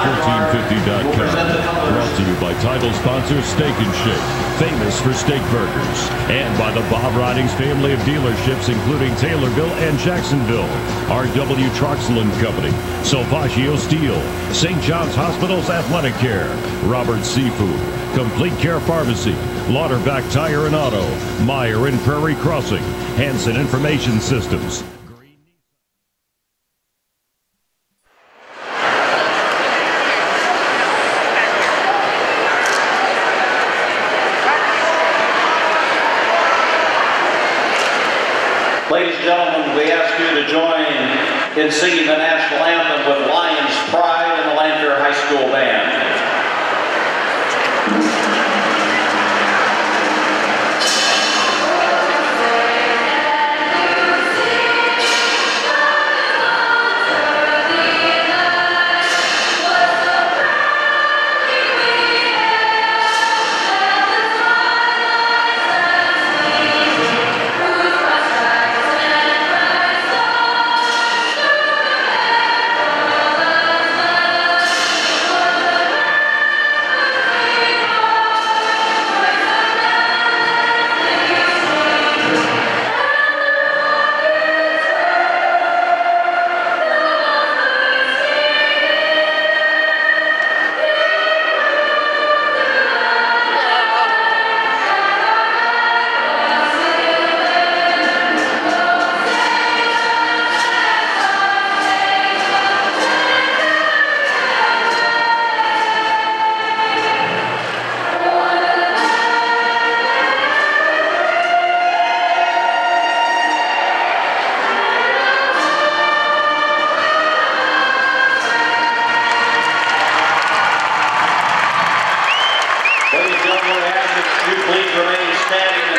1450.com. Brought to you by title sponsor Steak and Shake, famous for steak burgers. And by the Bob Ridings family of dealerships, including Taylorville and Jacksonville. R.W. Troxel and Company, Salvaggio Steel, St. John's Hospital's Athletic Care, Robert's Seafood, Complete Care Pharmacy, Lauderback Tire and Auto, Meyer and Prairie Crossing, Hanson Information Systems. Ladies and gentlemen, we ask you to join in singing the national anthem with Lions Pride and the Lanphier High School Band.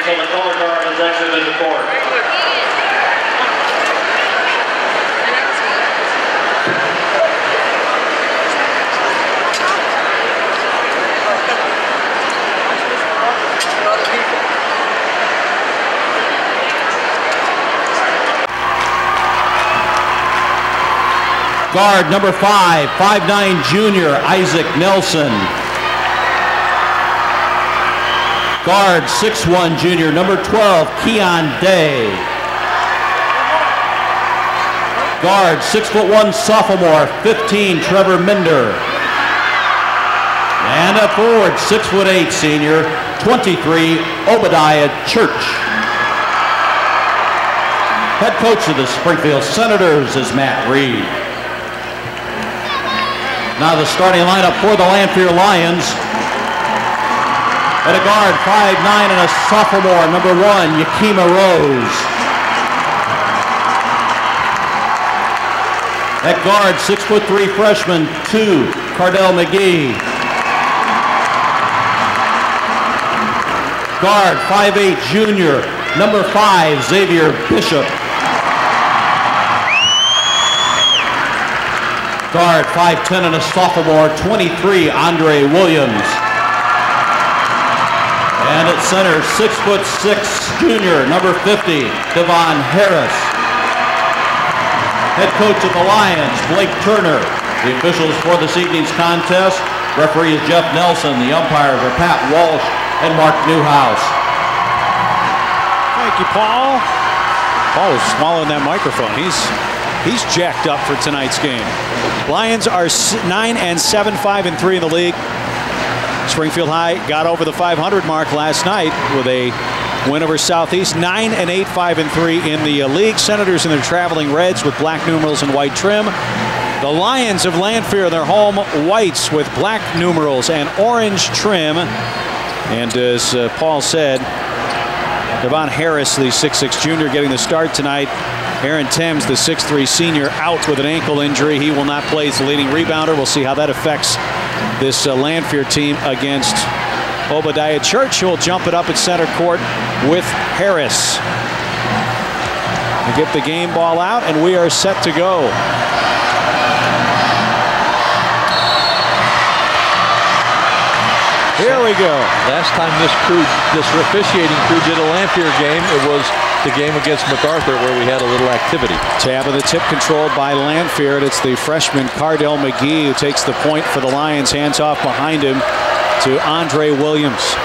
Until the color guard has exited the court. Guard number 5, 5'9" junior, Isaac Nelson. Guard 6'1" junior, number 12, Keon Day. Guard 6'1" sophomore, 15, Trevor Minder. And a forward, 6'8" senior, 23, Obadiah Church. Head coach of the Springfield Senators is Matt Reed. Now the starting lineup for the Lanphier Lions. At a guard, 5'9" and a sophomore, number 1, Yakima Rose. At guard, 6'3" freshman, 2, Cardell McGee. Guard, 5'8" junior, number 5, Xavier Bishop. Guard, 5'10" and a sophomore, 23, Andre Williams. And at center, 6'6", junior, number 50, Devon Harris. Head coach of the Lions, Blake Turner. The officials for this evening's contest, referee is Jeff Nelson. The umpires are Pat Walsh and Mark Newhouse. Thank you, Paul. Paul is swallowing that microphone. He's jacked up for tonight's game. Lions are 9-7, 5-3 in the league. Springfield High got over the 500 mark last night with a win over Southeast. 9-8, 5-3 in the league. Senators in their traveling reds with black numerals and white trim. The Lions of Lanphier, their home whites with black numerals and orange trim. And as Paul said, Devon Harris, the 6'6" junior, getting the start tonight. Aaron Thames, the 6'3" senior, out with an ankle injury. He will not play as the leading rebounder. We'll see how that affects this Lanphier team against Obadiah Church, who will jump it up at center court with Harris. We get the game ball out, and we are set to go. Here we go. Last time this officiating crew did a Lanphier game, it was the game against MacArthur where we had a little activity. Tab of the tip controlled by Lanphier, and it's the freshman Cardell McGee who takes the point for the Lions. Hands off behind him to Andre Williams.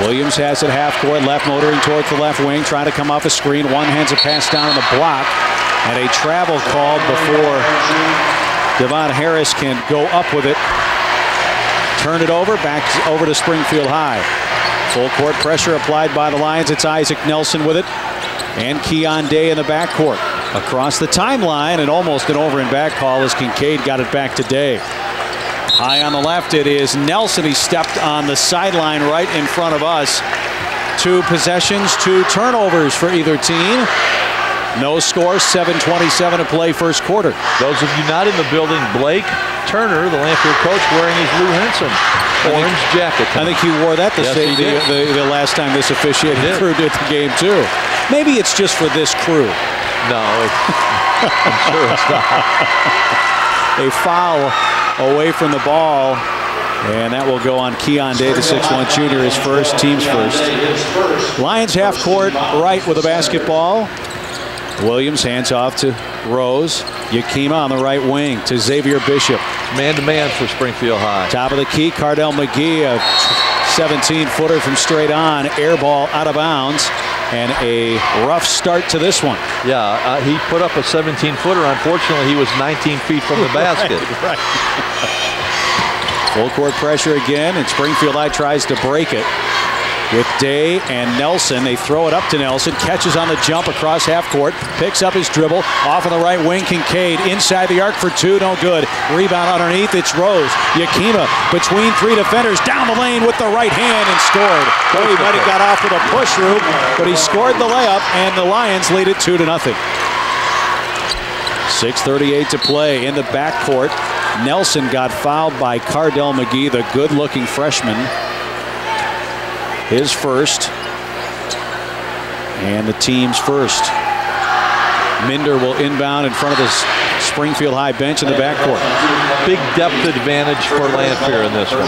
Williams has it half court, left motoring towards the left wing, trying to come off a screen. One hands a pass down on the block, and a travel called before Devon Harris can go up with it. Turn it over, back over to Springfield High. Full court pressure applied by the Lions. It's Isaac Nelson with it, and Keon Day in the backcourt. Across the timeline, and almost an over and back call as Kincaid got it back to Day. High on the left, it is Nelson. He stepped on the sideline right in front of us. 2 possessions, 2 turnovers for either team. No score, 7:27 to play first quarter. Those of you not in the building, Blake Turner, the Lanphier coach, wearing his Lou Henson orange jacket. I think he wore that the last time this officiating crew did the game too. Maybe it's just for this crew. No, I'm sure it's not. A foul away from the ball, and that will go on Keon Day, the 6'1 junior, his first, team's first. Lions half court right with a basketball. Williams hands off to Rose. Yakima on the right wing to Xavier Bishop. Man-to-man for Springfield High. Top of the key, Cardell McGee, a 17-footer from straight on. Air ball out of bounds, and a rough start to this one. Yeah, he put up a 17-footer. Unfortunately, he was 19 feet from the basket. Right. Full court pressure again, and Springfield High tries to break it. With Day and Nelson, they throw it up to Nelson, catches on the jump across half court, picks up his dribble, off on the right wing, Kincaid inside the arc for 2, no good. Rebound underneath, it's Rose. Yakima between 3 defenders, down the lane with the right hand and scored. Well, he might have got off with a push route, but he scored the layup, and the Lions lead it 2-0. 6:38 to play in the backcourt. Nelson got fouled by Cardell McGee, the good-looking freshman. His first, and the team's first. Minder will inbound in front of the Springfield High bench in the backcourt. Big depth advantage for Lanphier in this one.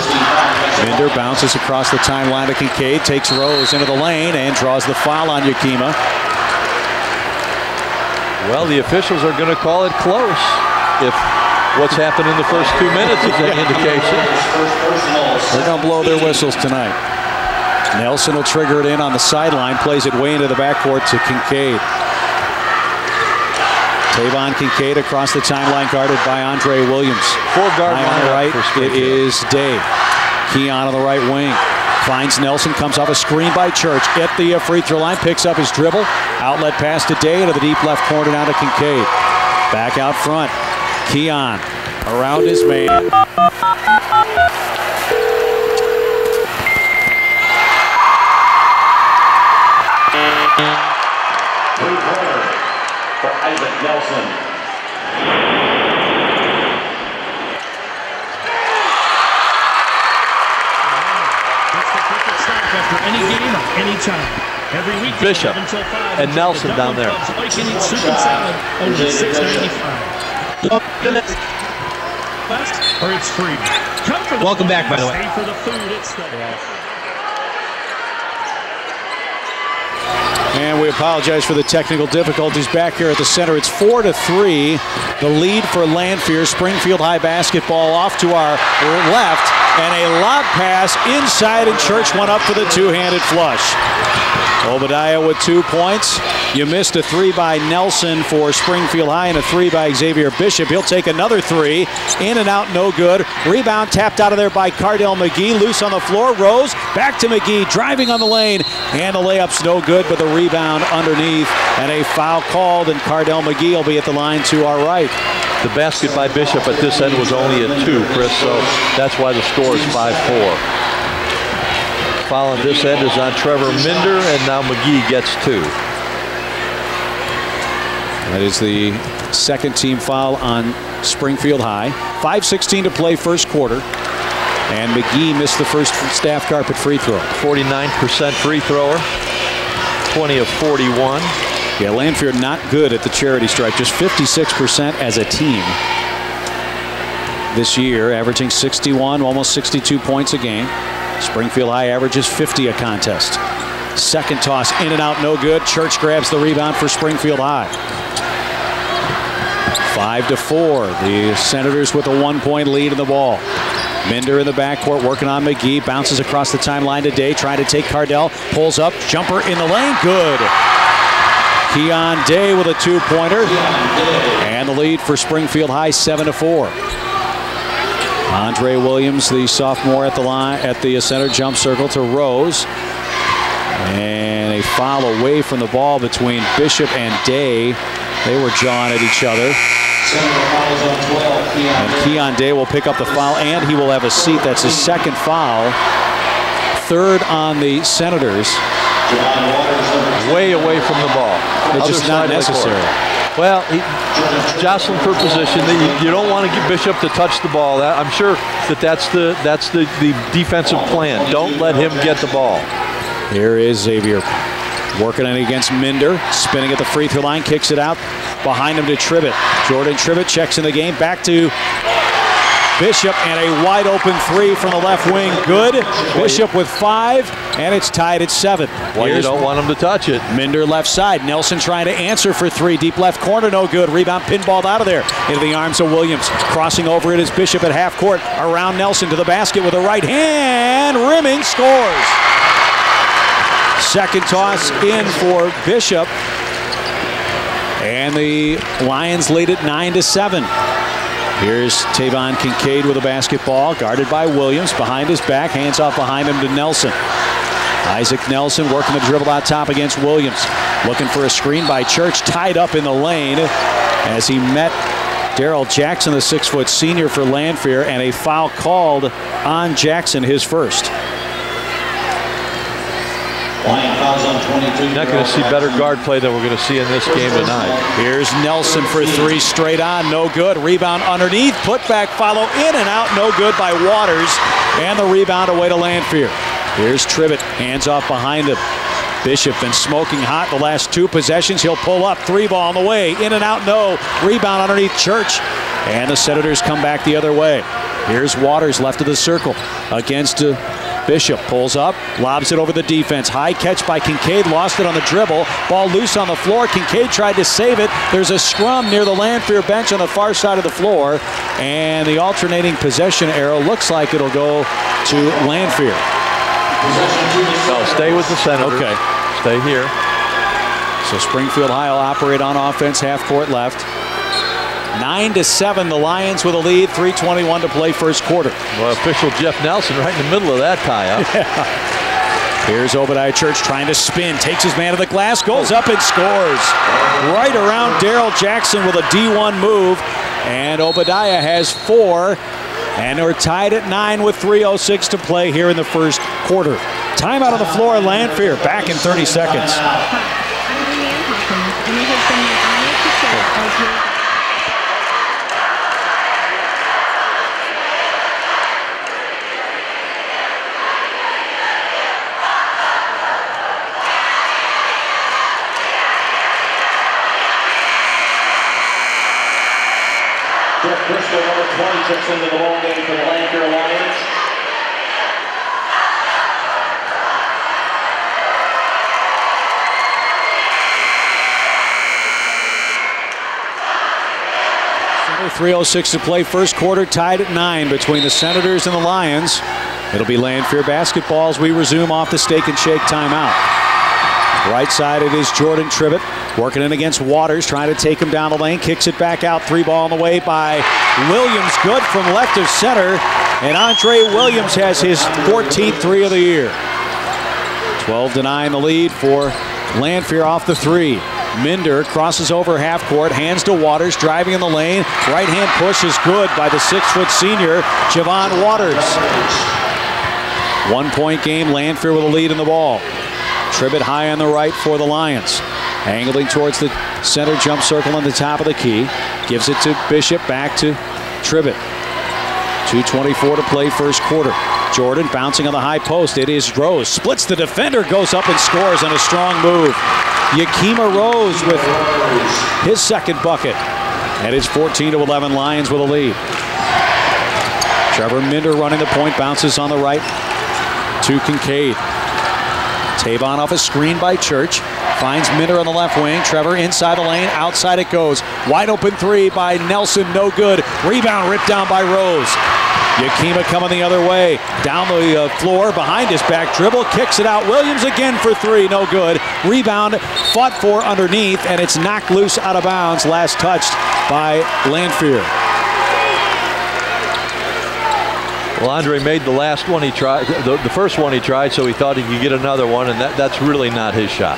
Minder bounces across the timeline to Kincaid, takes Rose into the lane, and draws the foul on Yakima. Well, the officials are going to call it close if what's happened in the first 2 minutes is any indication. They're going to blow their whistles tonight. Nelson will trigger it in on the sideline, plays it way into the backcourt to Kincaid. Tavon Kincaid across the timeline, guarded by Andre Williams. 4-guard line on the right, it is Day. Keon on the right wing. Finds Nelson, comes off a screen by Church. At the free throw line, picks up his dribble. Outlet pass to Day into the deep left corner down to Kincaid. Back out front. Keon around his man. For Isaac Nelson. It's the perfect start after any game of any time. Every week, Bishop and Nelson down there. Super salad, only $6.95. Or it's free. Welcome back, by the way. Stay for the food. It's the And we apologize for the technical difficulties back here at the center. It's 4-3, the lead for Lanphier. Springfield High basketball off to our left, and a lob pass inside, and Church went up for the two-handed flush. Obadiah with 2 points. You missed a 3 by Nelson for Springfield High and a 3 by Xavier Bishop. He'll take another 3. In and out, no good. Rebound tapped out of there by Cardell McGee. Loose on the floor. Rose back to McGee, driving on the lane. And the layup's no good, but the rebound underneath. And a foul called, and Cardell McGee will be at the line to our right. The basket by Bishop at this end was only a 2, Chris, so that's why the score is 5-4. Foul on this end is on Trevor Minder, and now McGee gets 2. That is the second team foul on Springfield High. 5:16 to play first quarter. And McGee missed the first staff carpet free throw. 49% free thrower. 20 of 41. Yeah, Lanphier not good at the charity stripe. Just 56% as a team this year, averaging 61, almost 62 points a game. Springfield High averages 50 a contest. Second toss in and out, no good. Church grabs the rebound for Springfield High. 5-4. The Senators with a 1-point lead in the ball. Minder in the backcourt working on McGee. Bounces across the timeline to Day. Trying to take Cardell. Pulls up. Jumper in the lane. Good. Keon Day with a 2-pointer. And the lead for Springfield High, 7-4. Andre Williams, the sophomore at the line at the center jump circle to Rose. And a foul away from the ball between Bishop and Day. They were jawing at each other. And Keon Day will pick up the foul, and he will have a seat. That's his second foul. Third on the Senators. Way away from the ball. It's just not necessary. Well, jostling for position. You don't want to get Bishop to touch the ball. I'm sure that's the defensive plan. Don't let him get the ball. Here is Xavier working in against Minder, spinning at the free throw line, kicks it out behind him to Tribbett. Jordan Tribbett checks in the game, back to Bishop, and a wide open three from the left wing. Good. Bishop with 5, and it's tied at 7. Well, you don't want him to touch it. Minder left side. Nelson trying to answer for 3. Deep left corner, no good. Rebound pinballed out of there into the arms of Williams. Crossing over it is Bishop at half court. Around Nelson to the basket with a right hand. Rimming scores. Second toss in for Bishop. And the Lions lead it 9-7. Here's Tavon Kincaid with a basketball, guarded by Williams. Behind his back, hands off behind him to Nelson. Isaac Nelson working the dribble out top against Williams. Looking for a screen by Church, tied up in the lane as he met Darrell Jackson, the 6-foot senior for Lanphier, and a foul called on Jackson, his first. You're not going to see better guard play than we're going to see in this game tonight. Here's Nelson for 3 straight on, no good. Rebound underneath, put back, follow in and out, no good by Waters. And the rebound away to Lanphier. Here's Tribbett, hands off behind him. Bishop been smoking hot the last 2 possessions. He'll pull up, 3 ball on the way, in and out, no. Rebound underneath Church. And the Senators come back the other way. Here's Waters left of the circle against Bishop. Pulls up, lobs it over the defense. High catch by Kincaid, lost it on the dribble. Ball loose on the floor. Kincaid tried to save it. There's a scrum near the Lanphier bench on the far side of the floor. And the alternating possession arrow looks like it'll go to Lanphier. No, stay with the Senators. Okay. Stay here. So Springfield High will operate on offense, half court left. 9-7, the Lions with a lead, 3:21 to play first quarter. Well, official Jeff Nelson right in the middle of that tie-up. Yeah. Here's Obadiah Church trying to spin, takes his man to the glass, goes up and scores. Right around Darrell Jackson with a D1 move, and Obadiah has 4, and they're tied at 9 with 3:06 to play here in the first quarter. Timeout on the floor, Lanphier back in 30 seconds. Jeff Bristol, number 20, checks into the ball game for the Lanphier Lions. So 3:06 to play first quarter, tied at 9 between the Senators and the Lions. It'll be Lanphier basketball as we resume off the Steak and Shake timeout. Right side it is Jordan Tribbett working in against Waters, trying to take him down the lane, kicks it back out, 3 ball on the way by Williams, good from left of center, and Andre Williams has his 14th 3 of the year. 12-9 the lead for Lanphier off the 3. Minder crosses over half court, hands to Waters, driving in the lane, right hand push is good by the 6-foot senior Javon Waters. 1-point game, Lanphier with a lead in the ball. Tribbett high on the right for the Lions. Angling towards the center jump circle on the top of the key. Gives it to Bishop, back to Tribbett. 2:24 to play first quarter. Jordan bouncing on the high post. It is Rose. Splits the defender, goes up and scores on a strong move. Yakima Rose with his second bucket. And it's 14-11 Lions with a lead. Trevor Minder running the point, bounces on the right. to Kincaid. Tavon off a screen by Church. Finds Minter on the left wing. Trevor inside the lane. Outside it goes. Wide open three by Nelson. No good. Rebound ripped down by Rose. Yakima coming the other way. Down the floor behind his back dribble. Kicks it out. Williams again for three. No good. Rebound fought for underneath, and it's knocked loose out of bounds. Last touched by Lanphier. Well, Andre made the last one he tried, the first one he tried, so he thought he could get another one, and that's really not his shot.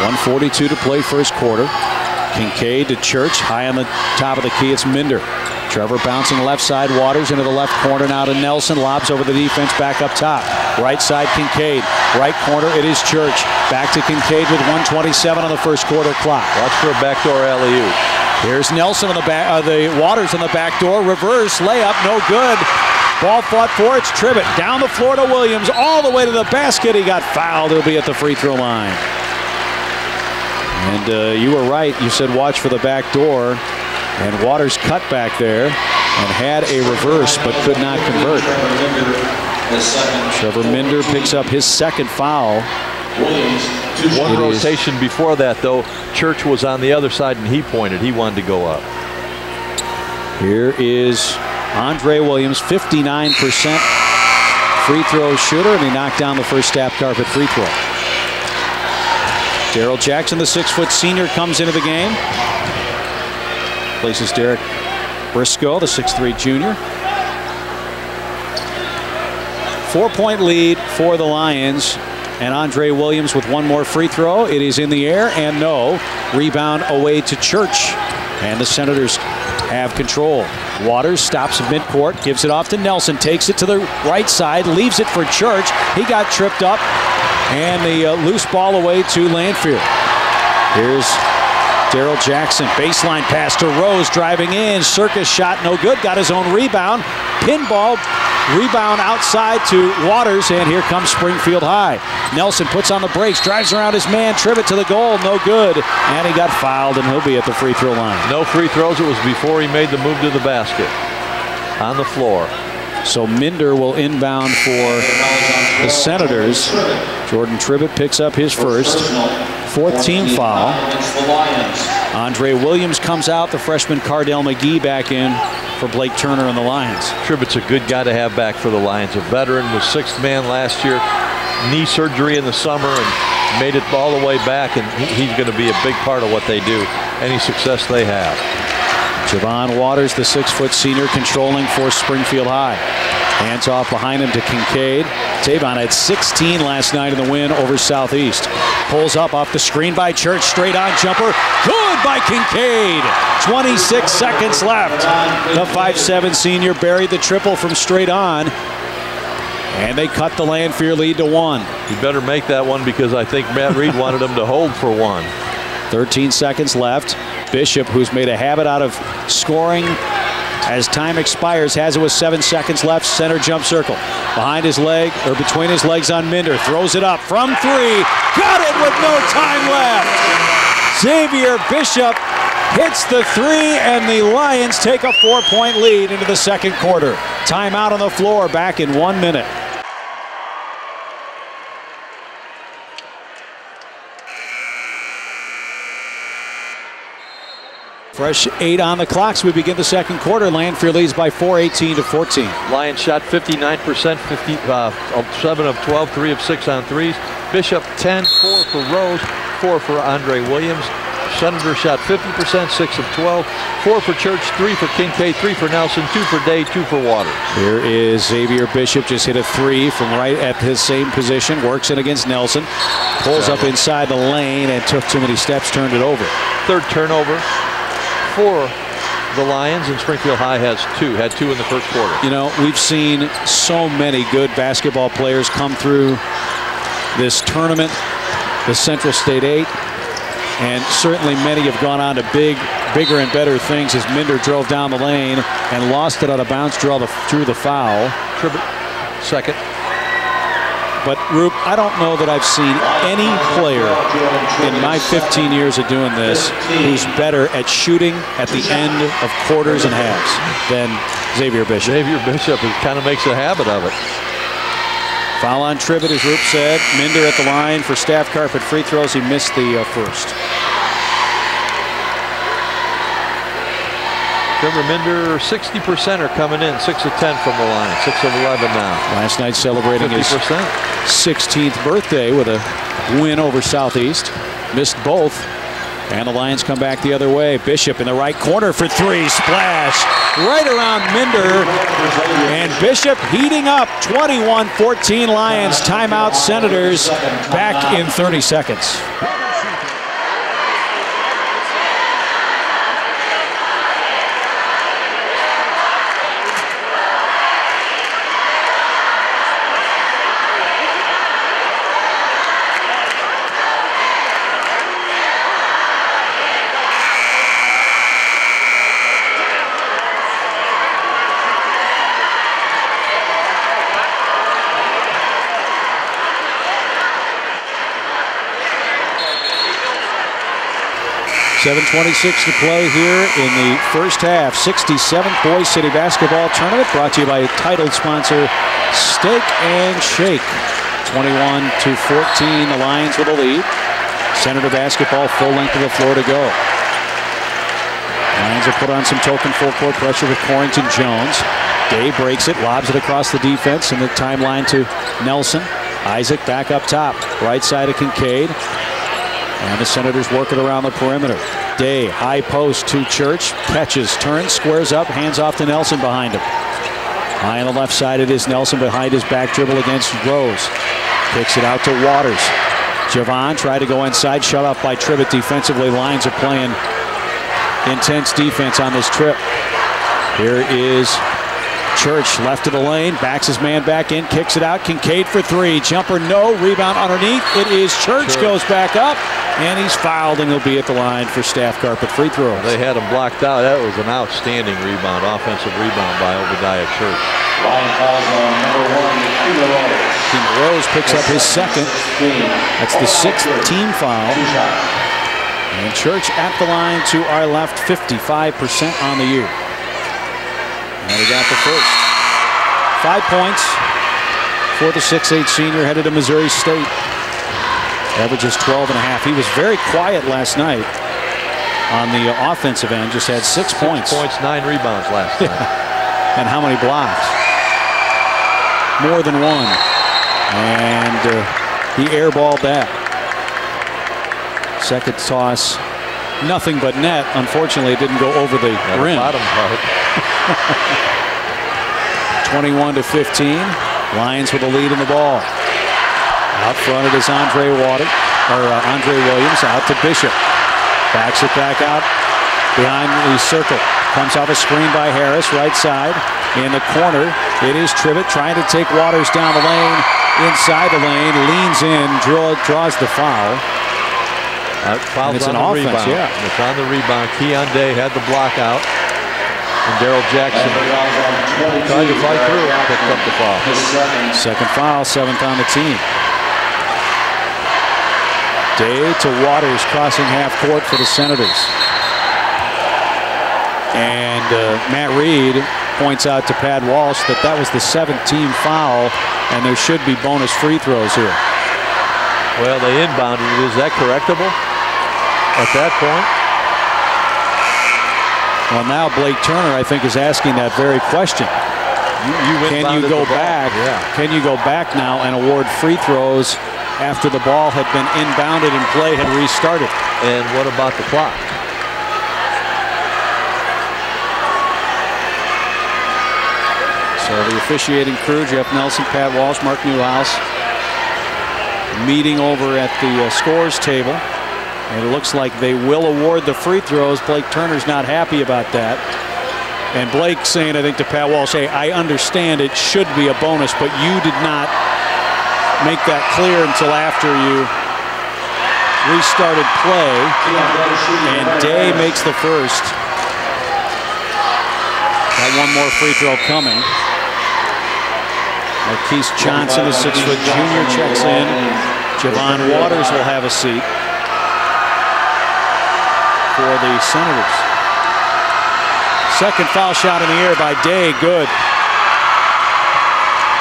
1:42 to play first quarter. Kincaid to Church. High on the top of the key, it's Minder. Trevor bouncing left side. Waters into the left corner now to Nelson. Lobs over the defense back up top. Right side Kincaid. Right corner it is Church. Back to Kincaid with 1:27 on the first quarter clock. Watch for a backdoor alley-oop. Here's Nelson on the back. The Waters on the back door. Reverse layup. No good. Ball fought for. It's Tribbett down the floor to Williams. All the way to the basket. He got fouled. He'll be at the free throw line. And you were right. You said watch for the back door. And Waters cut back there and had a reverse but could not convert. Trevor Minder picks up his second foul. One rotation before that, though, Church was on the other side and he pointed. He wanted to go up. Here is Andre Williams, 59% free throw shooter, and he knocked down the first staff carpet free throw. Daryl Jackson, the 6-foot senior, comes into the game. Places Derek Briscoe, the 6'3 junior. 4-point lead for the Lions. And Andre Williams with one more free throw. It is in the air and no. Rebound away to Church. And the Senators have control. Waters stops at midcourt, gives it off to Nelson, takes it to the right side, leaves it for Church. He got tripped up. And the loose ball away to Lanphier. Here's Daryl Jackson. Baseline pass to Rose, driving in. Circus shot, no good. Got his own rebound. Pinball. Rebound outside to Waters, and here comes Springfield High. Nelson puts on the brakes, drives around his man, Tribbett to the goal, no good. And he got fouled, and he'll be at the free throw line. No free throws. It was before he made the move to the basket. On the floor. So Minder will inbound for the Senators. Jordan Tribbett picks up his first. Fourth team foul. Andre Williams comes out. The freshman Cardell McGee back in for Blake Turner and the Lions. Tribbett's a good guy to have back for the Lions. A veteran, was sixth man last year. Knee surgery in the summer and made it all the way back. And he's going to be a big part of what they do. Any success they have. Javon Waters, the 6-foot senior, controlling for Springfield High. Hands off behind him to Kincaid. Tavon had 16 last night in the win over Southeast. Pulls up off the screen by Church. Straight on jumper. Good by Kincaid. 26 seconds left. The 5'7 senior buried the triple from straight on. And they cut the Lanphier lead to 1. You better make that one because I think Matt Reed wanted him to hold for 1. 13 seconds left. Bishop, who's made a habit out of scoring as time expires, has it with 7 seconds left. Center jump circle. Behind his leg, or between his legs on Minder. Throws it up from 3. Got it with no time left. Xavier Bishop hits the 3, and the Lions take a 4-point lead into the second quarter. Timeout on the floor, back in 1 minute. Fresh 8 on the clock, so we begin the second quarter. Lanphier leads by 4, 18-14. Lions shot 59%, 7 of 12, 3 of 6 on threes. Bishop 10, 4 for Rose, 4 for Andre Williams. Senator shot 50%, 6 of 12, 4 for Church, 3 for Kincaid, 3 for Nelson, 2 for Day, 2 for Waters. Here is Xavier Bishop, just hit a 3 from right at his same position, works it against Nelson, pulls up inside the lane and took too many steps, turned it over. Third turnover for the Lions, and Springfield High had 2 in the first quarter. You know, we've seen so many good basketball players come through this tournament, the Central State 8, and certainly many have gone on to bigger and better things as Minder drove down the lane and lost it out of bounds, drew the foul. Tribbett, second. But, Roop, I don't know that I've seen any player in my 15 years of doing this who's better at shooting at the end of quarters and halves than Xavier Bishop. Xavier Bishop kind of makes a habit of it. Foul on Tribbett, as Roop said. Minder at the line for Staff Carpet free throws. He missed the first. Trevor Minder, 60% are coming in. 6 of 10 from the line. 6 of 11 now. Last night celebrating 50%. his 16th birthday with a win over Southeast. Missed both. And the Lions come back the other way. Bishop in the right corner for three. Splash right around Minder. And Bishop heating up. 21-14 Lions. Timeout Senators. Back in 30 seconds. 7:26 to play here in the first half. 67th Boys City Basketball Tournament brought to you by titled sponsor Steak and Shake. 21-14, the Lions with a lead. Senator basketball full length of the floor to go. Lions have put on some token full court pressure with Corrington Jones. Day breaks it, lobs it across the defense in the timeline to Nelson. Isaac back up top, right side of Kincaid. And the Senators work it around the perimeter. Day, high post to Church, catches, turns, squares up, hands off to Nelson behind him. High on the left side it is Nelson behind his back dribble against Rose. Kicks it out to Waters. Javon tried to go inside, shut off by Tribbett defensively. Lions are playing intense defense on this trip. Here is Church left of the lane, backs his man back in, kicks it out. Kincaid for three. Jumper no. Rebound underneath. It is Church goes back up, and he's fouled, and he'll be at the line for Staff Carpet free throws. They had him blocked out. That was an outstanding rebound, offensive rebound by Obadiah Church. Line calls on number 1, Team Rose. Team Rose picks up his second. That's the 6th team foul. And Church at the line to our left, 55% on the year. And he got the first. 5 points for the 6'8 senior headed to Missouri State. Averages 12.5. He was very quiet last night on the offensive end. Just had 6 points. 6 points, 9 rebounds last night. And how many blocks? More than one. And he airballed that. Second toss, nothing but net. Unfortunately, it didn't go over the rim. Bottom part. 21-15. Lions with a lead in the ball. Out front it is Andre Williams out to Bishop. Backs it back out behind the circle. Comes off a screen by Harris, right side. In the corner, it is Tribbett trying to take Waters down the lane. Inside the lane, leans in, draws the foul. And it's on an the offense, rebound. yeah. It's on the rebound. Keon Day had the block out. And Daryl Jackson tried to fight through and picked up the foul. Second foul, 7th on the team. Day to Waters crossing half court for the Senators. And Matt Reed points out to Pat Walsh that that was the 7th team foul, and there should be bonus free throws here. Well, they inbounded it. Is that correctable at that point? Well, now Blake Turner, I think, is asking that very question. Can you go back? Yeah. Can you go back now and award free throws after the ball had been inbounded and play had restarted? And what about the clock? So the officiating crew, Jeff Nelson, Pat Walsh, Mark Newhouse, meeting over at the scores table. And it looks like they will award the free throws. Blake Turner's not happy about that. And Blake saying, I think, to Pat Walsh, hey, I understand it should be a bonus, but you did not make that clear until after you restarted play. And Day makes the first. Got one more free throw coming. Marquise Johnson, a 6-foot junior, checks in. Javon Waters will have a seat for the Senators. Second foul shot in the air by Day, good.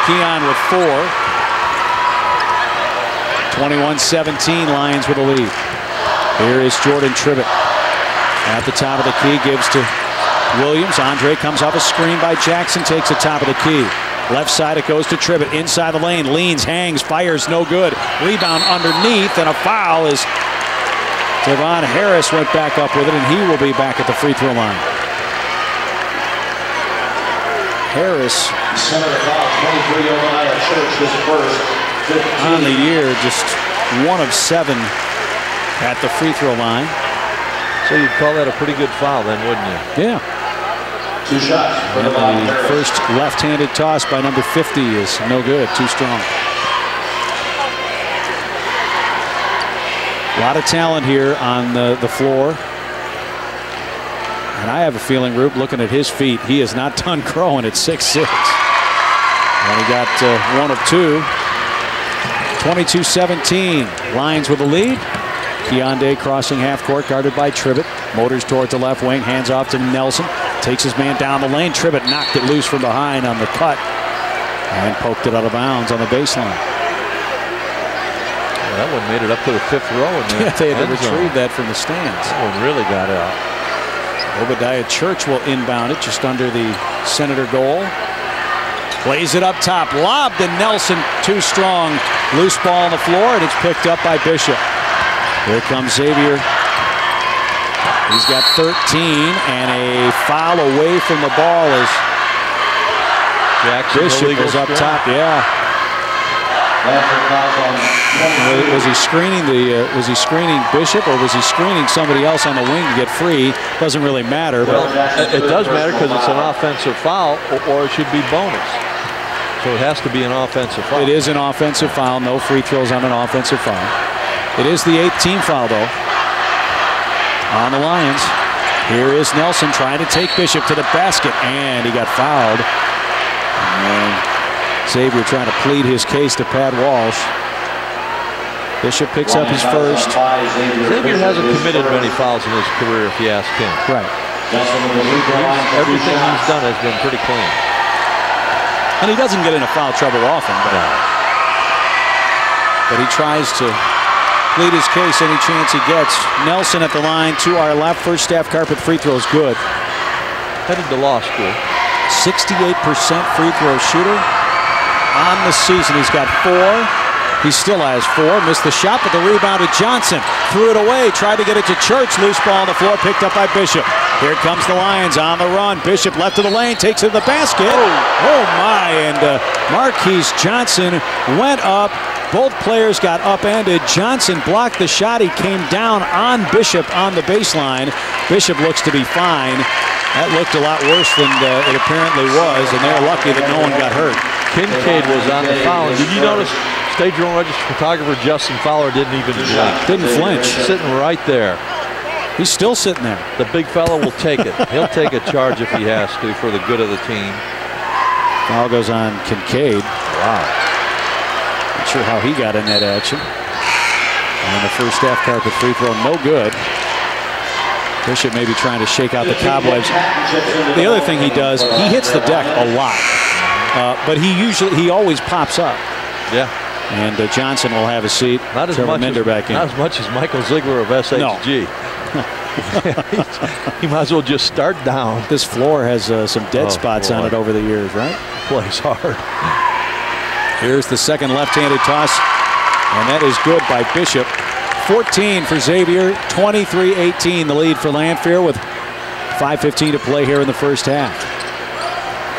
Keon with 4. 21-17, Lions with a lead. Here is Jordan Tribbett. At the top of the key, gives to Williams. Andre comes off a screen by Jackson, takes the top of the key. Left side it goes to Tribbett. Inside the lane, leans, hangs, fires, no good. Rebound underneath, and a foul as Devon Harris went back up with it, and he will be back at the free throw line. Harris on the year, just 1 of 7 at the free throw line. So you'd call that a pretty good foul then, wouldn't you? Yeah. 2 shots. And the first left-handed toss by number 50 is no good, too strong. A lot of talent here on the floor. And I have a feeling, Rube, looking at his feet, he is not done growing at 6'6". And he got 1 of 2. 22-17. Lions with the lead. Keondae crossing half court, guarded by Tribbett. Motors towards the left wing, hands off to Nelson. Takes his man down the lane. Tribbett knocked it loose from behind on the cut and poked it out of bounds on the baseline. Well, that one made it up to the 5th row. Yeah, they had to retrieve that from the stands. That one really got out. Obadiah Church will inbound it just under the Senator goal. Plays it up top, lobbed, and Nelson too strong. Loose ball on the floor, and it's picked up by Bishop. Here comes Xavier. He's got 13, and a foul away from the ball as Bishop was up top. Yeah. Was he screening was he screening Bishop, or was he screening somebody else on the wing to get free? Doesn't really matter. Well, it does matter because it's an offensive foul, or it should be bonus. So it has to be an offensive foul. It is an offensive foul. No free throws on an offensive foul. It is the 8th team foul, though, on the Lions. Here is Nelson trying to take Bishop to the basket, and he got fouled. And Xavier trying to plead his case to Pat Walsh. Bishop picks up his first. Xavier hasn't committed many fouls in his career, if you ask him. Right. Everything he's done has been pretty clean. And he doesn't get into foul trouble often, but he tries to plead his case any chance he gets. Nelson at the line to our left. First half carpet free throws good. Headed to law school. 68% free throw shooter on the season. He's got 4. He still has 4. Missed the shot, but the rebound to Johnson. Threw it away. Tried to get it to Church. Loose ball on the floor. Picked up by Bishop. Here comes the Lions on the run. Bishop left of the lane. Takes it to the basket. Oh my. And Marquise Johnson went up. Both players got upended. Johnson blocked the shot. He came down on Bishop on the baseline. Bishop looks to be fine. That looked a lot worse than it apparently was, and they're lucky that no one got hurt. Kincaid was on the foul. And did you notice Stage Drone Register photographer Justin Fowler didn't even blink? Didn't flinch. Sitting right there. He's still sitting there. The big fella will take it. He'll take a charge if he has to for the good of the team. Foul goes on Kincaid. Wow. Not sure how he got in that action. And the first half carpet free throw, no good. Bishop maybe trying to shake out the cobwebs. The other thing he does, he hits the deck a lot, but he always pops up. Yeah. And Johnson will have a seat. Not as much as Michael Ziegler of SHG. No. He might as well just start down. This floor has some dead spots on it over the years, right? Plays hard. Here's the second left-handed toss, and that is good by Bishop. 14 for Xavier, 23-18 the lead for Lanphier with 5:15 to play here in the first half.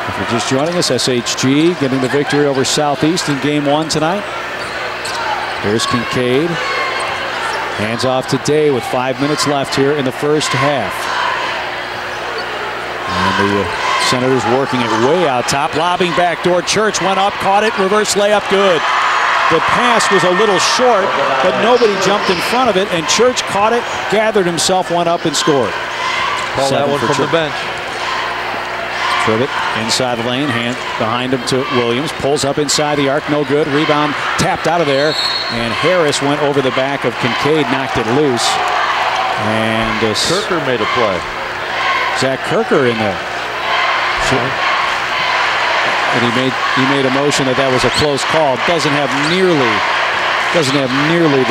If you're just joining us, SHG getting the victory over Southeast in game 1 tonight. Here's Kincaid. Hands off to Day with 5 minutes left here in the first half. And the Senators working it way out top. Lobbing backdoor. Church went up, caught it, reverse layup, good. The pass was a little short, but nobody jumped in front of it, and Church caught it, gathered himself, went up and scored. Call that one from the bench. Tribbett inside the lane, hand behind him to Williams, pulls up inside the arc, no good. Rebound tapped out of there, and Harris went over the back of Kincaid, knocked it loose. And Kirker made a play. Zach Kirker in there. And he made a motion that was a close call. Doesn't have nearly doesn't have nearly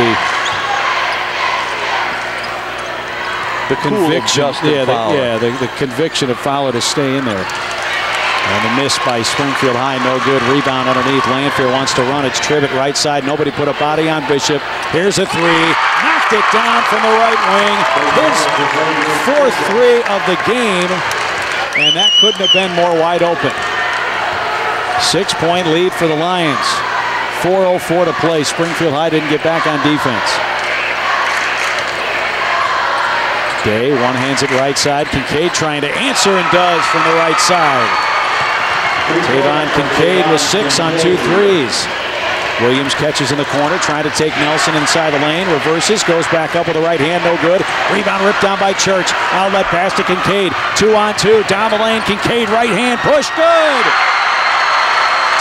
the conviction. The conviction of Fowler to stay in there. And the miss by Springfield High, no good. Rebound underneath. Lanphier wants to run. It's Trivett right side. Nobody put a body on Bishop. Here's a three. Knocked it down from the right wing. His fourth three of the game. And that couldn't have been more wide open. 6-point lead for the Lions. 4:04 to play. Springfield High didn't get back on defense. Day one-hands it right side. Kincaid trying to answer and does from the right side. Tavon Kincaid with 6 on 2 threes. Williams catches in the corner, trying to take Nelson inside the lane. Reverses, goes back up with the right hand, no good. Rebound ripped down by Church. Outlet pass to Kincaid. 2 on 2, down the lane. Kincaid right hand push, good.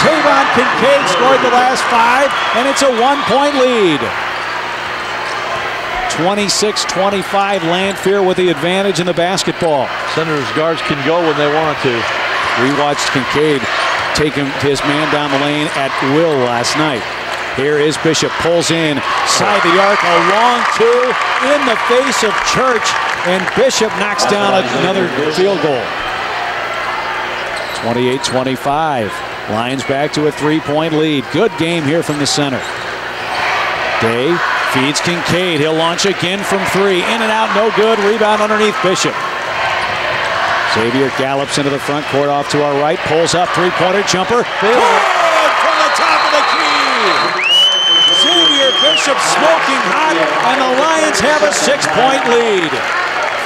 Tavon Kincaid scored the last 5, and it's a 1-point lead. 26-25, Lanphier with the advantage in the basketball. Senators guards can go when they want to. We watched Kincaid take his man down the lane at will last night. Here is Bishop, pulls in, side the arc, a long 2 in the face of Church, and Bishop knocks down another field goal. 28-25, Lions back to a 3-point lead. Good game here from the center. Day feeds Kincaid, he'll launch again from 3, in and out, no good, rebound underneath Bishop. Xavier gallops into the front court off to our right, pulls up, three-pointer jumper. Good from the top of the key. Xavier Bishop smoking hot, and the Lions have a 6-point lead.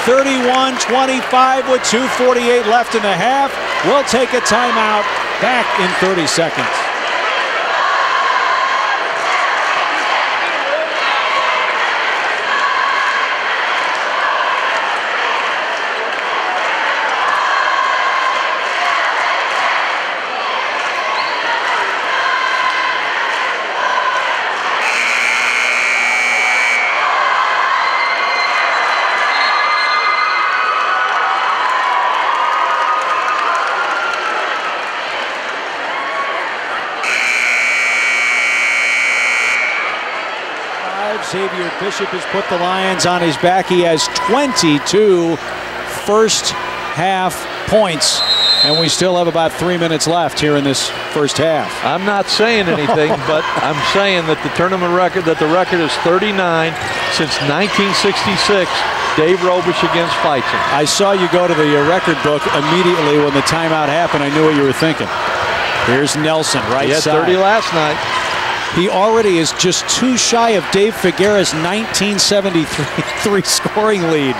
31-25 with 2:48 left in the half. We'll take a timeout. Back in 30 seconds. 5. Xavier Bishop has put the Lions on his back. He has 22 first half points. And we still have about 3 minutes left here in this first half. I'm not saying anything, but I'm saying that the tournament record, that the record is 39 since 1966. Dave Robish against Feitzen. I saw you go to the record book immediately when the timeout happened. I knew what you were thinking. Here's Nelson, right side. He had 30 last night. He already is just 2 shy of Dave Figueroa's 1973 scoring lead.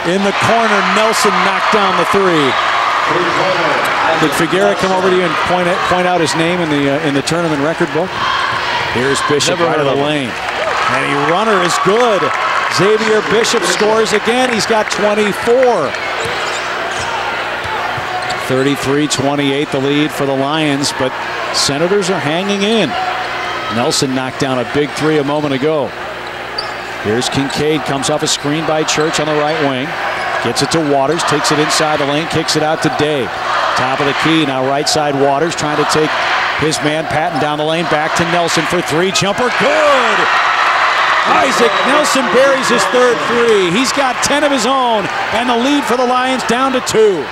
In the corner, Nelson knocked down the 3. Did Figueroa come over to you and point out his name in the tournament record book? Here's Bishop right of the lane. And a runner is good. Xavier Bishop scores again. He's got 24. 33-28 the lead for the Lions, but Senators are hanging in. Nelson knocked down a big 3 a moment ago. Here's Kincaid, comes off a screen by Church on the right wing. Gets it to Waters, takes it inside the lane, kicks it out to Day. Top of the key, now right side Waters trying to take his man Patton down the lane. Back to Nelson for 3, jumper, good! Isaac Nelson buries his 3rd 3. He's got 10 of his own, and the lead for the Lions down to 2.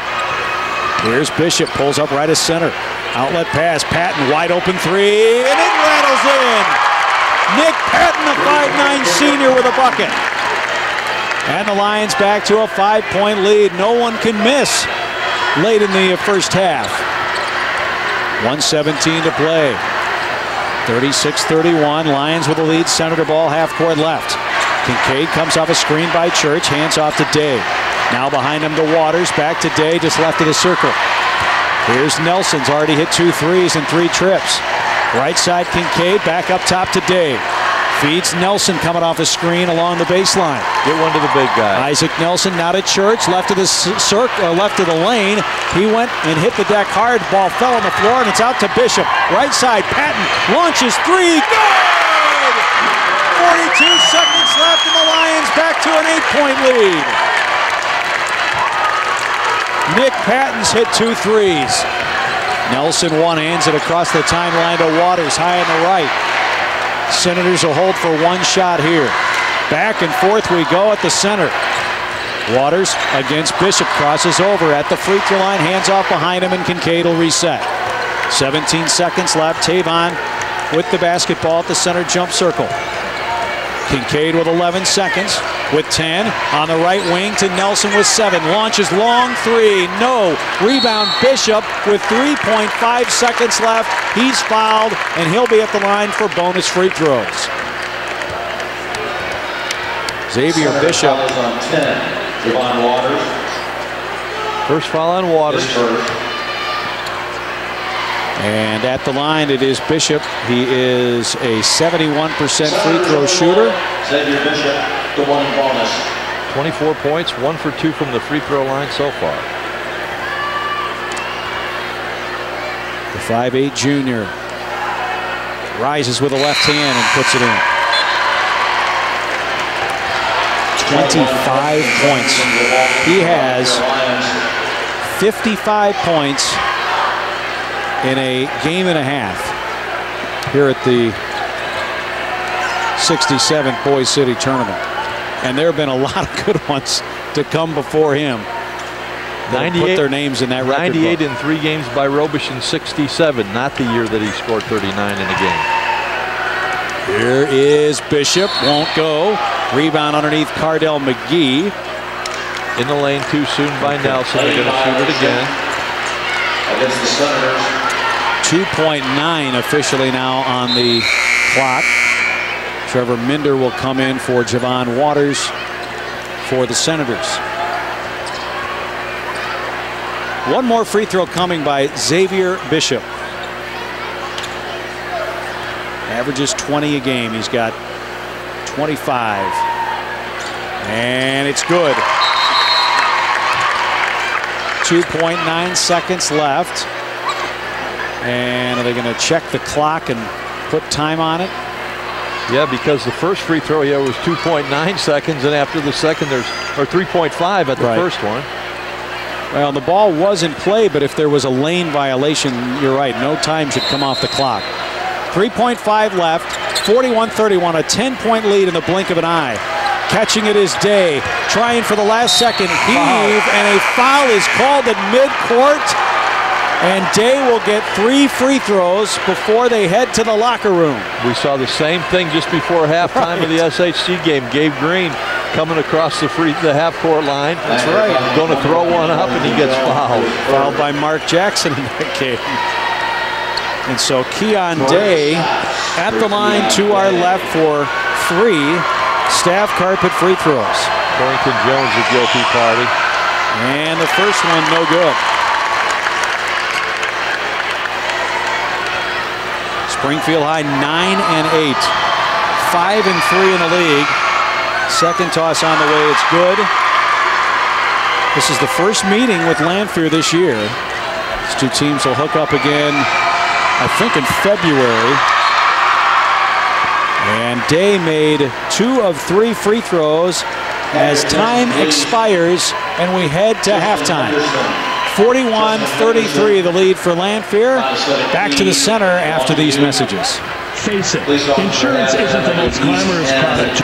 Here's Bishop, pulls up right as center. Outlet pass, Patton, wide open 3, and it rattles in! Nick Patton, a 5'9" senior with a bucket. And the Lions back to a 5-point lead. No one can miss late in the first half. 1:17 to play. 36-31. Lions with the lead. Senator ball, half court left. Kincaid comes off a screen by Church. Hands off to Day. Now behind him to Waters. Back to Day, just left of the circle. Here's Nelson's already hit 2 threes and 3 trips. Right side Kincaid, back up top to Day. Feeds Nelson coming off a screen along the baseline. Get one to the big guy. Isaac Nelson now to Church, left of the left of the lane. He went and hit the deck hard. Ball fell on the floor and it's out to Bishop. Right side, Patton launches 3. Good! 42 seconds left and the Lions back to an 8-point lead. Nick Patton's hit 2 threes. Nelson one-hands it across the timeline to Waters, high on the right. Senators will hold for one shot here. Back and forth we go at the center. Waters against Bishop, crosses over at the free throw line, hands off behind him, and Kincaid will reset. 17 seconds left. Tavon with the basketball at the center jump circle. Kincaid with 11 seconds, with 10 on the right wing to Nelson with 7. Launches long three, no. Rebound Bishop with 3.5 seconds left. He's fouled, and he'll be at the line for bonus free throws. Xavier Bishop. On 10. Javon Waters. First foul on Waters. And at the line it is Bishop. He is a 71% free throw shooter. Xavier Bishop, the one bonus. 24 points, 1 for 2 from the free throw line so far. The 5'8" junior rises with the left hand and puts it in. 25 points. He has 55 points in a game and a half here at the 67th Boys City Tournament. And there have been a lot of good ones to come before him. 98, put their names in that record 98 book. in 3 games by Robish in 67, not the year that he scored 39 in a game. Here is Bishop, won't go. Rebound underneath Cardell McGee. In the lane too soon by Nelson. They're going to shoot it again. Against the Senators. 2.9 officially now on the clock. Trevor Minder will come in for Javon Waters for the Senators. One more free throw coming by Xavier Bishop. Averages 20 a game. He's got 25. And it's good. 2.9 seconds left. And are they going to check the clock and put time on it? Yeah, because the first free throw here was 2.9 seconds, and after the second there's 3.5 at the first one. Well, the ball was in play, but if there was a lane violation, you're right, no time should come off the clock. 3.5 left, 41-31, a 10-point lead in the blink of an eye. Catching it is Day, trying for the last second heave, and a foul is called at midcourt. And Day will get 3 free throws before they head to the locker room. We saw the same thing just before halftime of the SHC game. Gabe Green coming across the half-court line. That's right. Going to throw one up, and he gets fouled. Fouled by Mark Jackson in that game. And so Keon Day at the line to our left for 3 staff carpet free throws. Torrington Jones, a guilty party. And the first one, no good. Springfield High 9-8, 5-3 in the league. Second toss on the way, it's good. This is the first meeting with Lanphier this year. These two teams will hook up again, I think, in February. And Day made 2 of 3 free throws as time expires and we head to halftime. 41-33 the lead for Lanphier. Back to the center after these messages. Face it, insurance isn't the most glamorous product.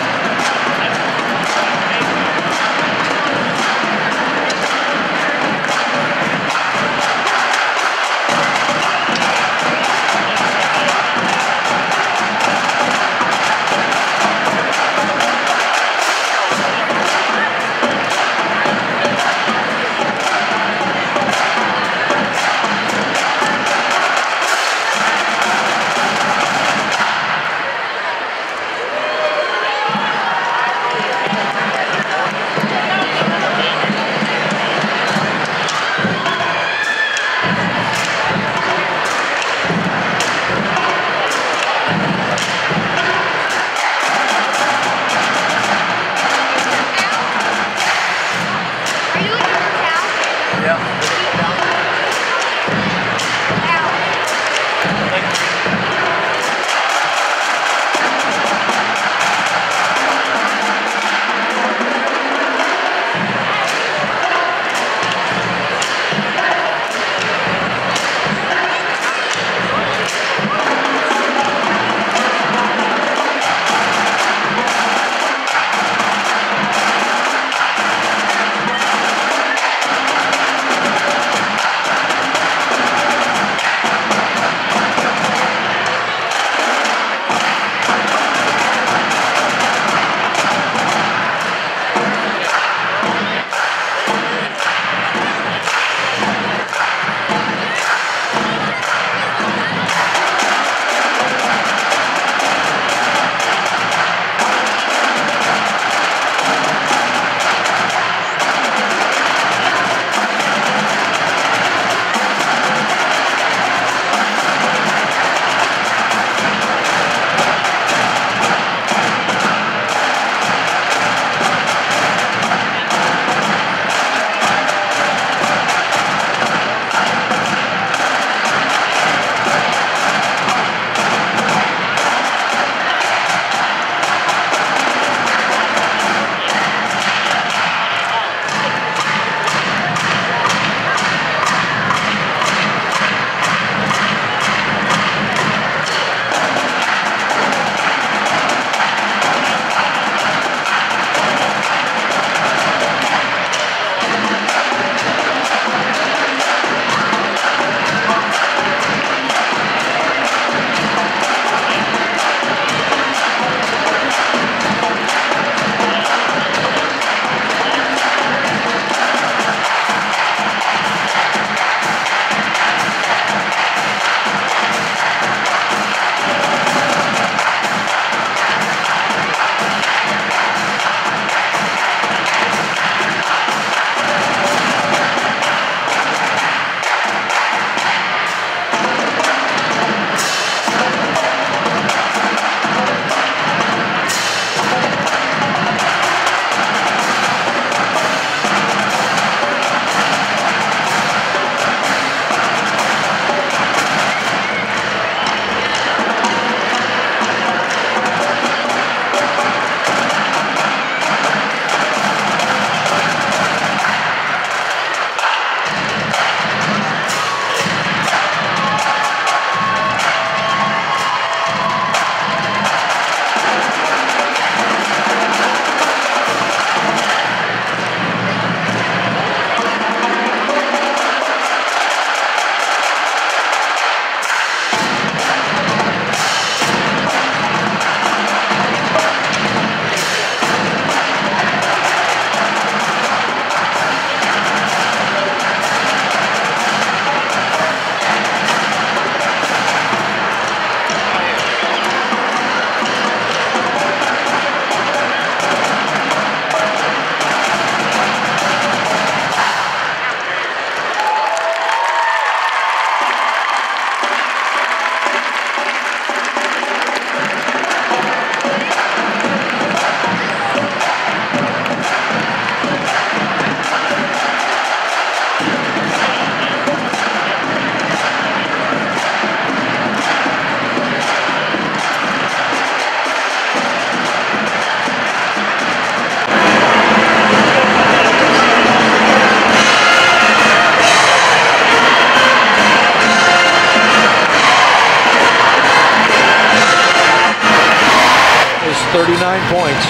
39 points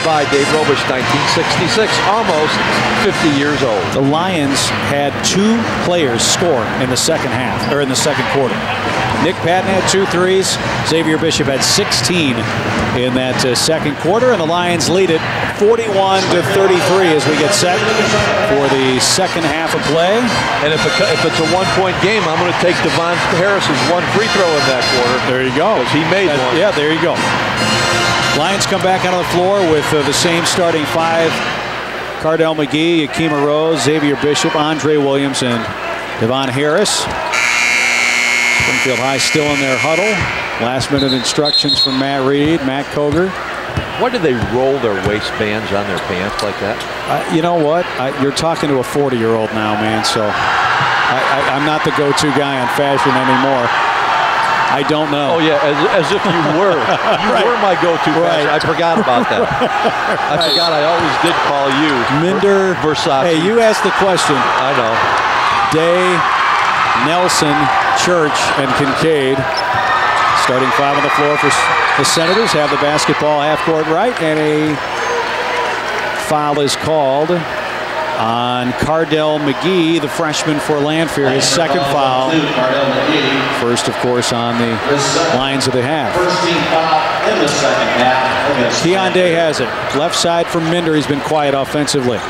by Dave Robish, 1966, almost 50 years old. The Lions had 2 players score in the second half, or in the second quarter. Nick Patton had 2 threes. Xavier Bishop had 16 in that second quarter, and the Lions lead it 41-33 as we get set for the second half of play. And if it's a 1-point game, I'm going to take Devon Harris's 1 free throw in that quarter. There you go. Because he made one. Yeah, there you go. Lions come back out on the floor with the same starting 5. Cardell McGee, Akima Rose, Xavier Bishop, Andre Williams, and Devon Harris. Springfield High still in their huddle. Last minute instructions from Matt Reed, Matt Koger. Why do they roll their waistbands on their pants like that? You know what? You're talking to a 40-year-old now, man, so I'm not the go-to guy on fashion anymore. I don't know. Oh, yeah, as if you were. You Right. were my go-to fashion. I forgot about that. I forgot I always did call you Minder, Versace. Hey, you asked the question. I know. Day, Nelson, Church, and Kincaid. Starting 5 on the floor for the Senators. Have the basketball half-court right, and a foul is called on Cardell McGee, the freshman for Lanphier, his second foul. First, of course, on the Lions of the half. First team foul in the second half against Keon Day has it. Left side from Minder. He's been quiet offensively.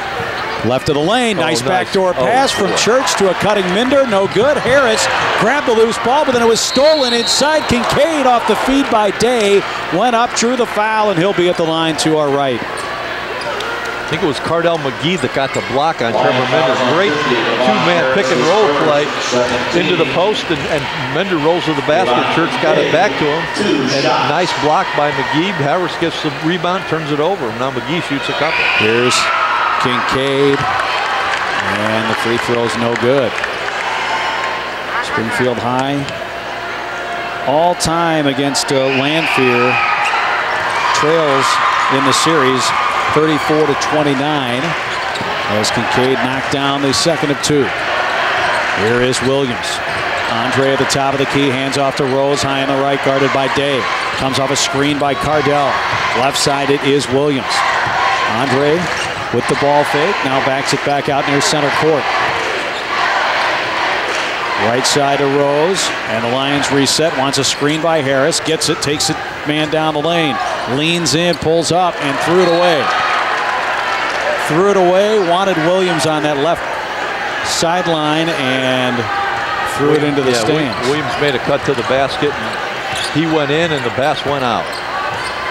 Left of the lane. Nice backdoor pass from Church to a cutting Minder. No good. Harris grabbed the loose ball, but then it was stolen inside. Kincaid off the feed by Day. Went up, drew the foul, and he'll be at the line to our right. I think it was Cardell McGee that got the block on Trevor Minder. Great 2-man pick and roll play into the post, and Minder rolls to the basket. Church got it back to him. And nice block by McGee. Harris gets the rebound, turns it over. Now McGee shoots a couple. Here's Kincaid, and the free throw's no good. Springfield High, all time against Lanphier, trails in the series 34-29 as Kincaid knocked down the second of 2. Here is Williams. Andre at the top of the key, hands off to Rose, high on the right, guarded by Day. Comes off a screen by Cardell. Left side it is Williams. Andre with the ball fake, now backs it back out near center court. Right side to Rose, and the Lions reset. Wants a screen by Harris, gets it, takes it, man down the lane, leans in, pulls up, and threw it away. Threw it away, wanted Williams on that left sideline, and threw it into the stands. Williams made a cut to the basket, and he went in, and the pass went out.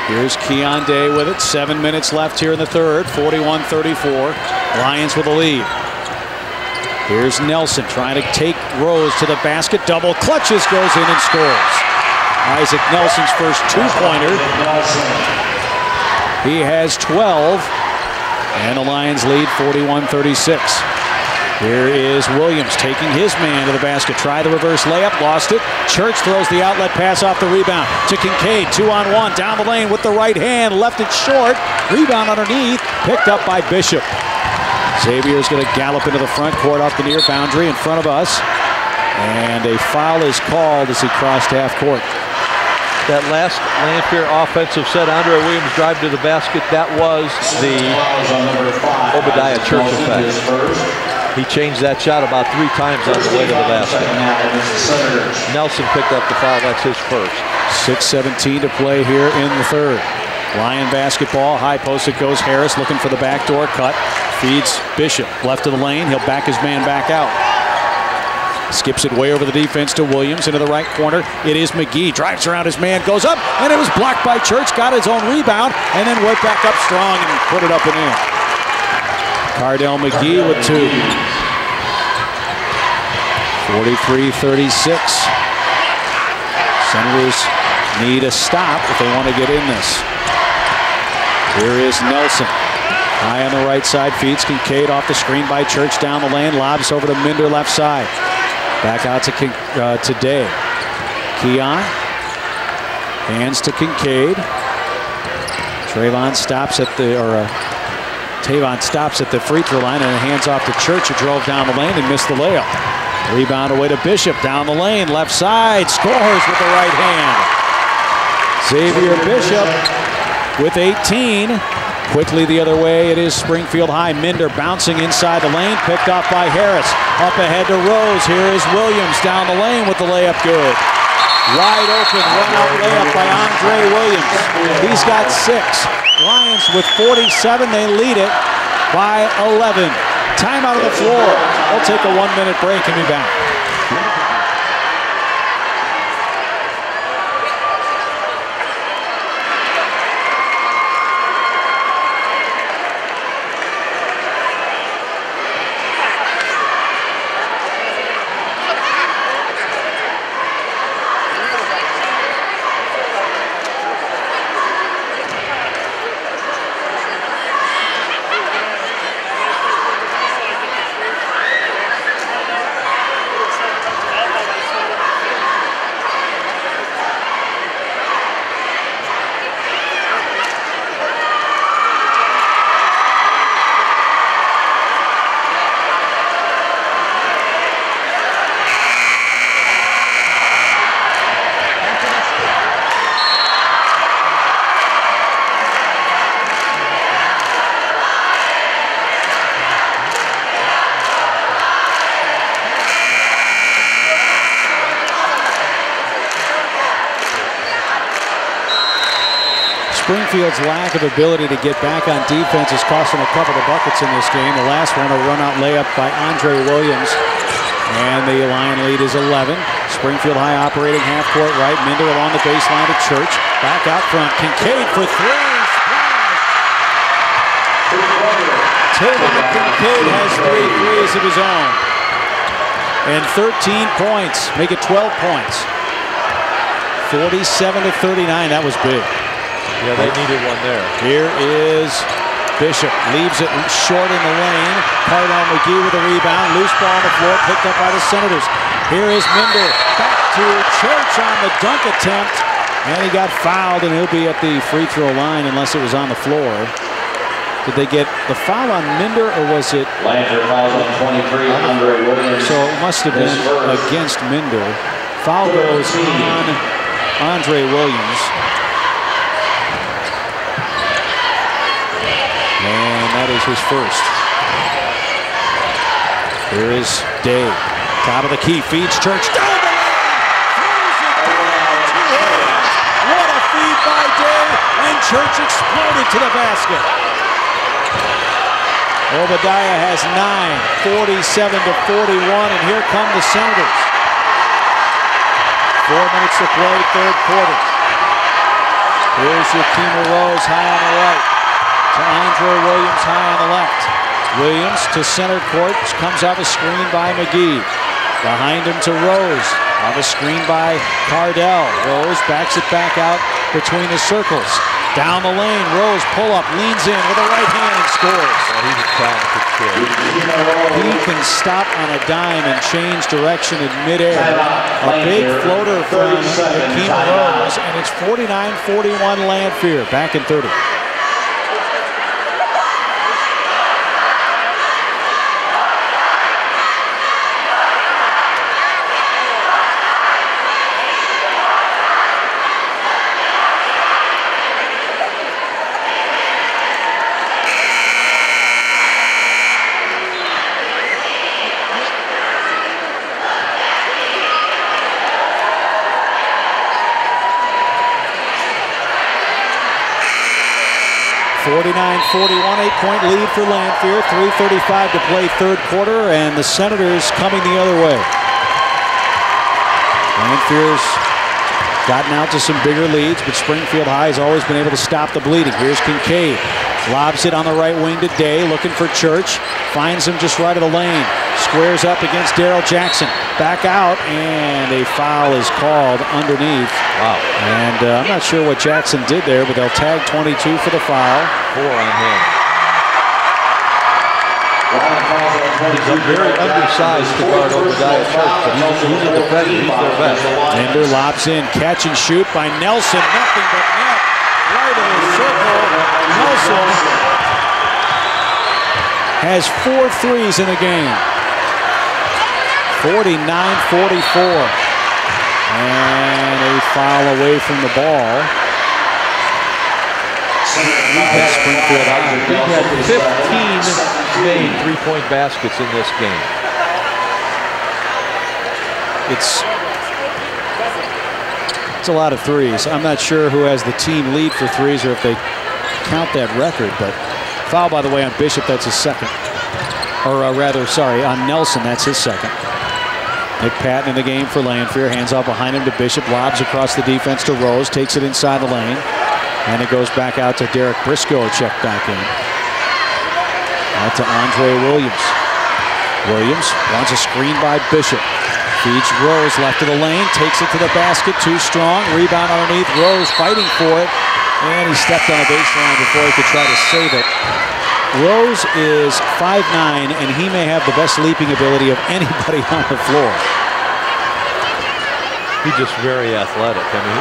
Here's Keon Day with it. 7 minutes left here in the third. 41-34. Lions with the lead. Here's Nelson trying to take Rose to the basket. Double clutches, goes in and scores. Isaac Nelson's first 2-pointer. He has 12. And the Lions lead 41-36. Here is Williams taking his man to the basket. Try the reverse layup, lost it. Church throws the outlet pass off the rebound to Kincaid. 2-on-1 down the lane with the right hand. Left it short. Rebound underneath. Picked up by Bishop. Xavier's going to gallop into the front court off the near boundary in front of us. And a foul is called as he crossed half court. That last Lanphier offensive set, Andre Williams drive to the basket, that was the Obadiah Church effect. He changed that shot about 3 times on the way to the basket. Nelson picked up the foul. That's his first. 6:17 to play here in the third. Lion basketball. High post it goes. Harris looking for the backdoor cut. Feeds Bishop. Left of the lane. He'll back his man back out. Skips it way over the defense to Williams into the right corner. It is McGee. Drives around his man. Goes up. And it was blocked by Church. Got his own rebound. And then went back up strong and put it up and in. Cardell McGee with 2. 43-36. Senators need a stop if they want to get in this. Here is Nelson. High on the right side, feeds Kincaid off the screen by Church down the lane. Lobs over to Minder left side. Back out to Day. Keon. Hands to Kincaid. Tavon stops at the free throw line and hands off to Church, who drove down the lane and missed the layup. Rebound away to Bishop down the lane, left side, scores with the right hand. Xavier Bishop with 18. Quickly the other way, it is Springfield High. Minder bouncing inside the lane, picked off by Harris. Up ahead to Rose. Here is Williams down the lane with the layup good. Wide open run-out layup by Andre Williams. He's got 6. Lions with 47, they lead it by 11. Time out of the floor. We'll take a 1-minute break and be back. Springfield's lack of ability to get back on defense has cost them a couple of buckets in this game. The last one, a run-out layup by Andre Williams. And the Lion lead is 11. Springfield High operating half-court right. Minder along the baseline to Church. Back out front. Kincaid for 3. Taylor Kincaid has 3 threes of his own. And 13 points. Make it 12 points. 47-39. That was big. Yeah, they needed one there. Here is Bishop. Leaves it short in the lane. Cardell McGee with a rebound. Loose ball on the floor. Picked up by the Senators. Here is Minder. Back to Church on the dunk attempt. And he got fouled, and he'll be at the free throw line unless it was on the floor. Did they get the foul on Minder, or was it? Lanphier fouls on 23, Andre Williams. So it must have been against Minder. Foul goes on Andre Williams. And that is his first. Here is Day. Top of the key. Feeds Church. Down the lane. Throws it. What a feed by Day. And Church exploded to the basket. Obadiah has 9. 47-41. And here come the Senators. 4 minutes to play, third quarter. Here's Yakima Rose high on the right. To Andre Williams high on the left. Williams to center court. Comes off a screen by McGee. Behind him to Rose. Off a screen by Cardell. Rose backs it back out between the circles. Down the lane. Rose pull up. Leans in with a right hand and scores. Well, he's a talented kid. He can stop on a dime and change direction in midair. A big floater from Yakima Rose. And it's 49-41 Lanphier. Back in 30. 49-41, 8-point lead for Lanphier. 3:35 to play third quarter, and the Senators coming the other way. Lanphier's gotten out to some bigger leads, but Springfield High has always been able to stop the bleeding. Here's Kincaid. Lobs it on the right wing to Day, looking for Church. Finds him just right of the lane. Squares up against Daryl Jackson. Back out, and a foul is called underneath. Wow. And I'm not sure what Jackson did there, but they'll tag 22 for the foul. 4 on him. He's very undersized to guard Obadiah Church, but he's a defender. He's their best. Linder lobs in. Catch and shoot by Nelson. Nothing but net. Right in the circle. Nelson has 4 threes in the game. 49-44. And a foul away from the ball. Springfield High. We've had 15 made three-point baskets in this game. It's a lot of threes. I'm not sure who has the team lead for threes or if they count that record, but foul, by the way, on Bishop, that's his second. Or rather, sorry, on Nelson, that's his second. Nick Patton in the game for Lanphier. Hands off behind him to Bishop. Lobs across the defense to Rose. Takes it inside the lane. And it goes back out to Derek Briscoe. Check back in. Out to Andre Williams. Williams wants a screen by Bishop. Feeds Rose left of the lane. Takes it to the basket. Too strong. Rebound underneath. Rose fighting for it. And he stepped on a baseline before he could try to save it. Rose is 5'9", and he may have the best leaping ability of anybody on the floor. He's just very athletic. I mean,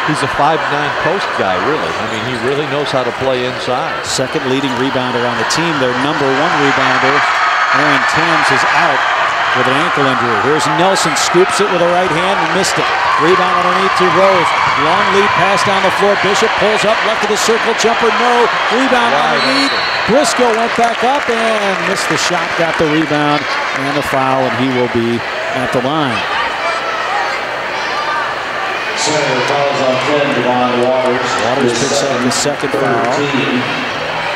he's a 5'9" post guy, really. I mean, he really knows how to play inside. Second leading rebounder on the team. Their number one rebounder, Aaron Tams, is out with an ankle injury. Here's Nelson, scoops it with a right hand and missed it. Rebound underneath to Rose. Long lead pass down the floor. Bishop pulls up, left of the circle, jumper, no. Rebound underneath. Briscoe went back up and missed the shot, got the rebound and the foul, and he will be at the line. Center fouls on 10, Devon Waters. Waters picks up the second foul.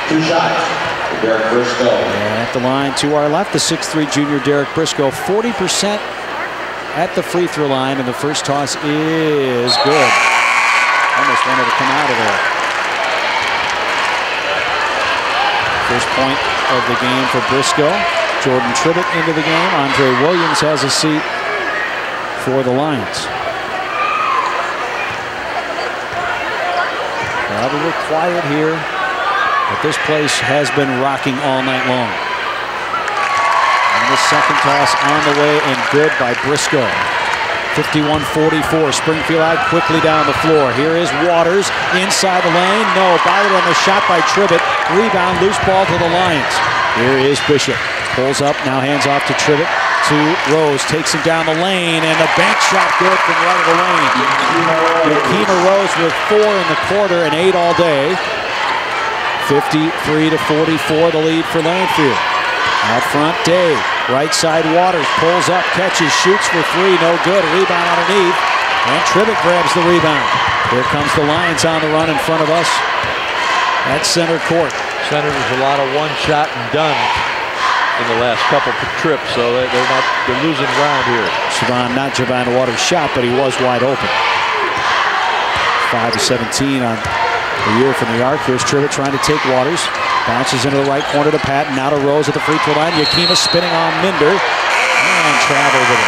2 shots. Derek Briscoe. And at the line to our left, the 6'3" junior Derek Briscoe, 40% at the free throw line, and the first toss is good. Almost wanted to come out of there. First point of the game for Briscoe. Jordan Tribbett into the game. Andre Williams has a seat for the Lions. Crowd a little quiet here, but this place has been rocking all night long. And the second toss on the way and good by Briscoe. 51-44. Springfield High quickly down the floor. Here is Waters inside the lane. No, bothered on the shot by Tribbett. Rebound, loose ball to the Lions. Here is Bishop. Pulls up, now hands off to Tribbett. To Rose, takes him down the lane, and the bank shot good from right of the lane. Yakima Rose with 4 in the quarter and 8 all day. 53-44, the lead for Lanphier. Out front, Day. Right side, Waters pulls up, catches, shoots for 3, no good. Rebound underneath, and Tribbett grabs the rebound. Here comes the Lions on the run in front of us at center court. Center was a lot of one shot and done in the last couple of trips, so they're losing ground here. Not Javon Waters' shot, but he was wide open. 5-17 on the year from the arc. Here's Tribbett trying to take Waters. Bounces into the right corner to Patton. Now to Rose at the free throw line. Yakima spinning on Minder. And travel with it.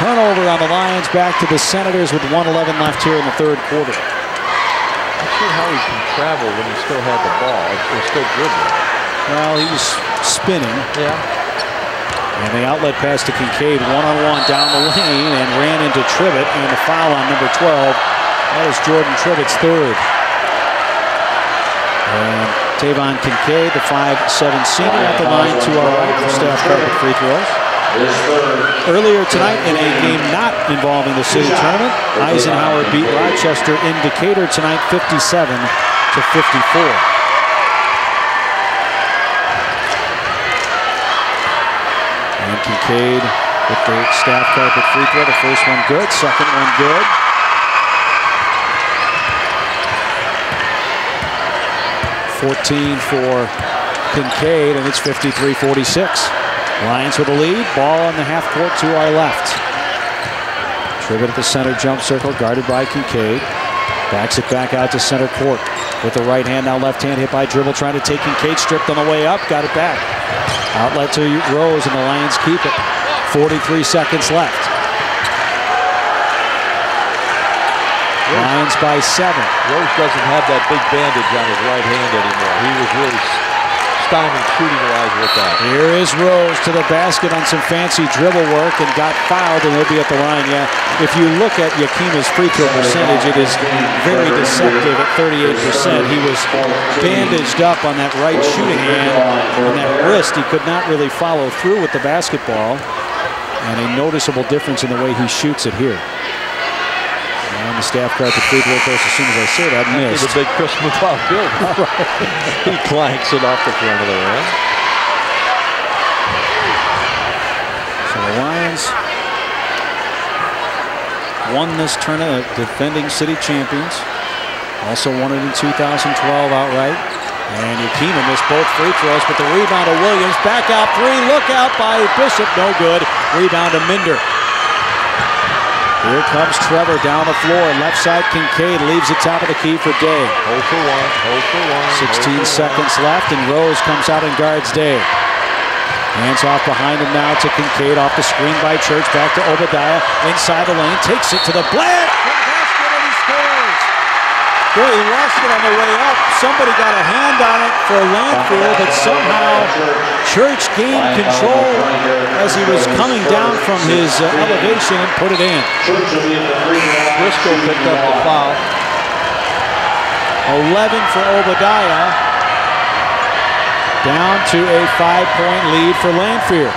Turnover on the Lions, back to the Senators with 1:11 left here in the third quarter. Not sure how he can travel when he still had the ball. He's still dribbling. Well, he was spinning. Yeah. And the outlet pass to Kincaid, one-on-one down the lane, and ran into Tribbett, and the foul on number 12. That is Jordan Tribbett's third. And Tavon Kincaid, the 5'7" senior, at the line to our right for staff carpet free throws. Earlier tonight in a game not involving the city tournament, Eisenhower beat Rochester in Decatur tonight 57-54. And Kincaid with the staff carpet free throw. The first one good, second one good. For Kincaid, and it's 53-46. Lions with a lead. Ball on the half court to our left. Tribbett at the center jump circle, guarded by Kincaid. Backs it back out to center court with the right hand, now left hand hit by dribble, trying to take Kincaid, stripped on the way up, got it back. Outlet to Rose, and the Lions keep it. 43 seconds left. Lions by 7. Rose doesn't have that big bandage on his right hand anymore. He was really stymied shooting-wise with that. Here is Rose to the basket on some fancy dribble work and got fouled, and he'll be at the line. Yeah, if you look at Yakima's free throw percentage, it is very deceptive at 38%. He was bandaged up on that right shooting hand, and that wrist, he could not really follow through with the basketball, and a noticeable difference in the way he shoots it here. And the staff carpet free throw course, as soon as I say that, missed. The big Chris McLeod build. He clanks it off the front of the rim. So the Lions won this tournament, defending city champions. Also won it in 2012 outright. And Yakima missed both free throws, but the rebound to Williams. Back out three, look out by Bishop, no good. Rebound to Minder. Here comes Trevor down the floor. Left side, Kincaid leaves the top of the key for Day. 0 for 1, 0 for 1. 16 seconds left, and Rose comes out and guards Day. Hands off behind him now to Kincaid, off the screen by Church, back to Obadiah, inside the lane, takes it to the basket, and he scores. Boy, he lost it on the way up. Somebody got a hand on it for Lanphier, but somehow Church gained control as he was coming down from his elevation and put it in. Briscoe picked up the foul. 11 for Obadiah. Down to a 5-point lead for Lanphier.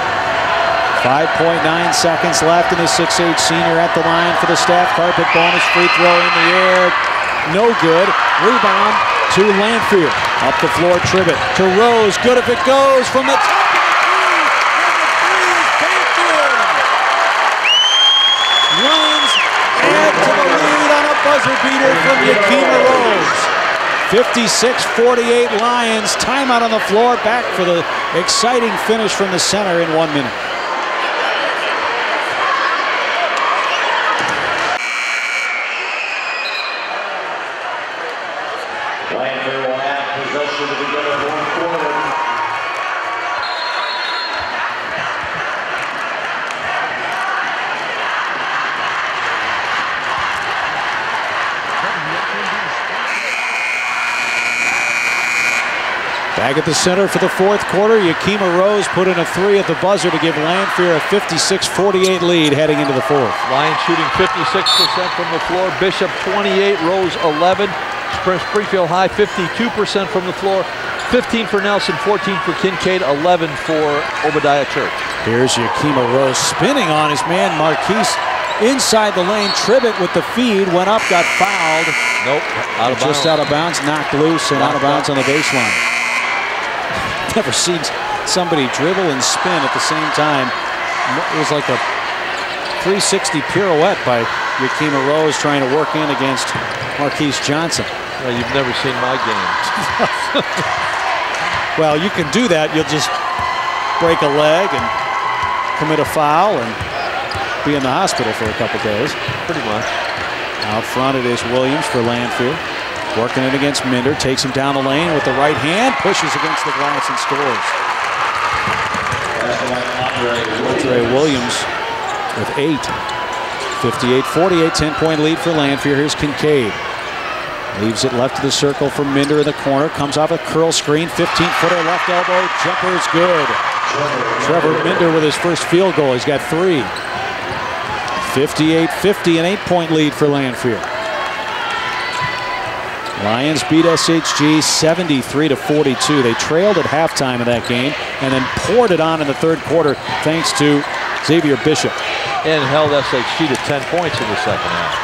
5.9 seconds left, and the 6'8" senior at the line for the staff carpet bonus free throw in the air. No good. Rebound to Lanphier. Up the floor, Tribbett to Rose. Good if it goes from the top. Lions add to the lead on a buzzer beater from Yakima Rose. 56-48 Lions. Timeout on the floor. Back for the exciting finish from the center in 1 minute. Lanphier will have possession to begin the fourth quarter. Back at the center for the fourth quarter, Yakima Rose put in a three at the buzzer to give Lanphier a 56-48 lead heading into the fourth. Lions shooting 56% from the floor. Bishop 28, Rose 11. Springfield High 52% from the floor. 15 for Nelson, 14 for Kincaid, 11 for Obadiah Church. Here's Yakima Rose spinning on his man Marquise inside the lane. Tribbett with the feed, went up, got fouled. Nope, out of bounds. Just out of bounds, knocked loose and out of bounds on the baseline. Never seen somebody dribble and spin at the same time. It was like a 360 pirouette by Yakima Rose trying to work in against Marquise Johnson. Well, you've never seen my game. Well, you can do that. You'll just break a leg and commit a foul and be in the hospital for a couple days. Pretty much. Out front it is Williams for Lanphier. Working it against Minder, takes him down the lane with the right hand, pushes against the glass and scores. Andre Williams with 8. 58-48, 10-point lead for Lanphier. Here's Kincaid. Leaves it left to the circle for Minder in the corner. Comes off a curl screen, 15-footer left elbow. Jumper is good. Trevor Minder with his first field goal. He's got 3. 58-50, an 8-point lead for Lanphier. Lions beat SHG 73-42. They trailed at halftime of that game and then poured it on in the third quarter thanks to Xavier Bishop. And held SHG to 10 points in the second half.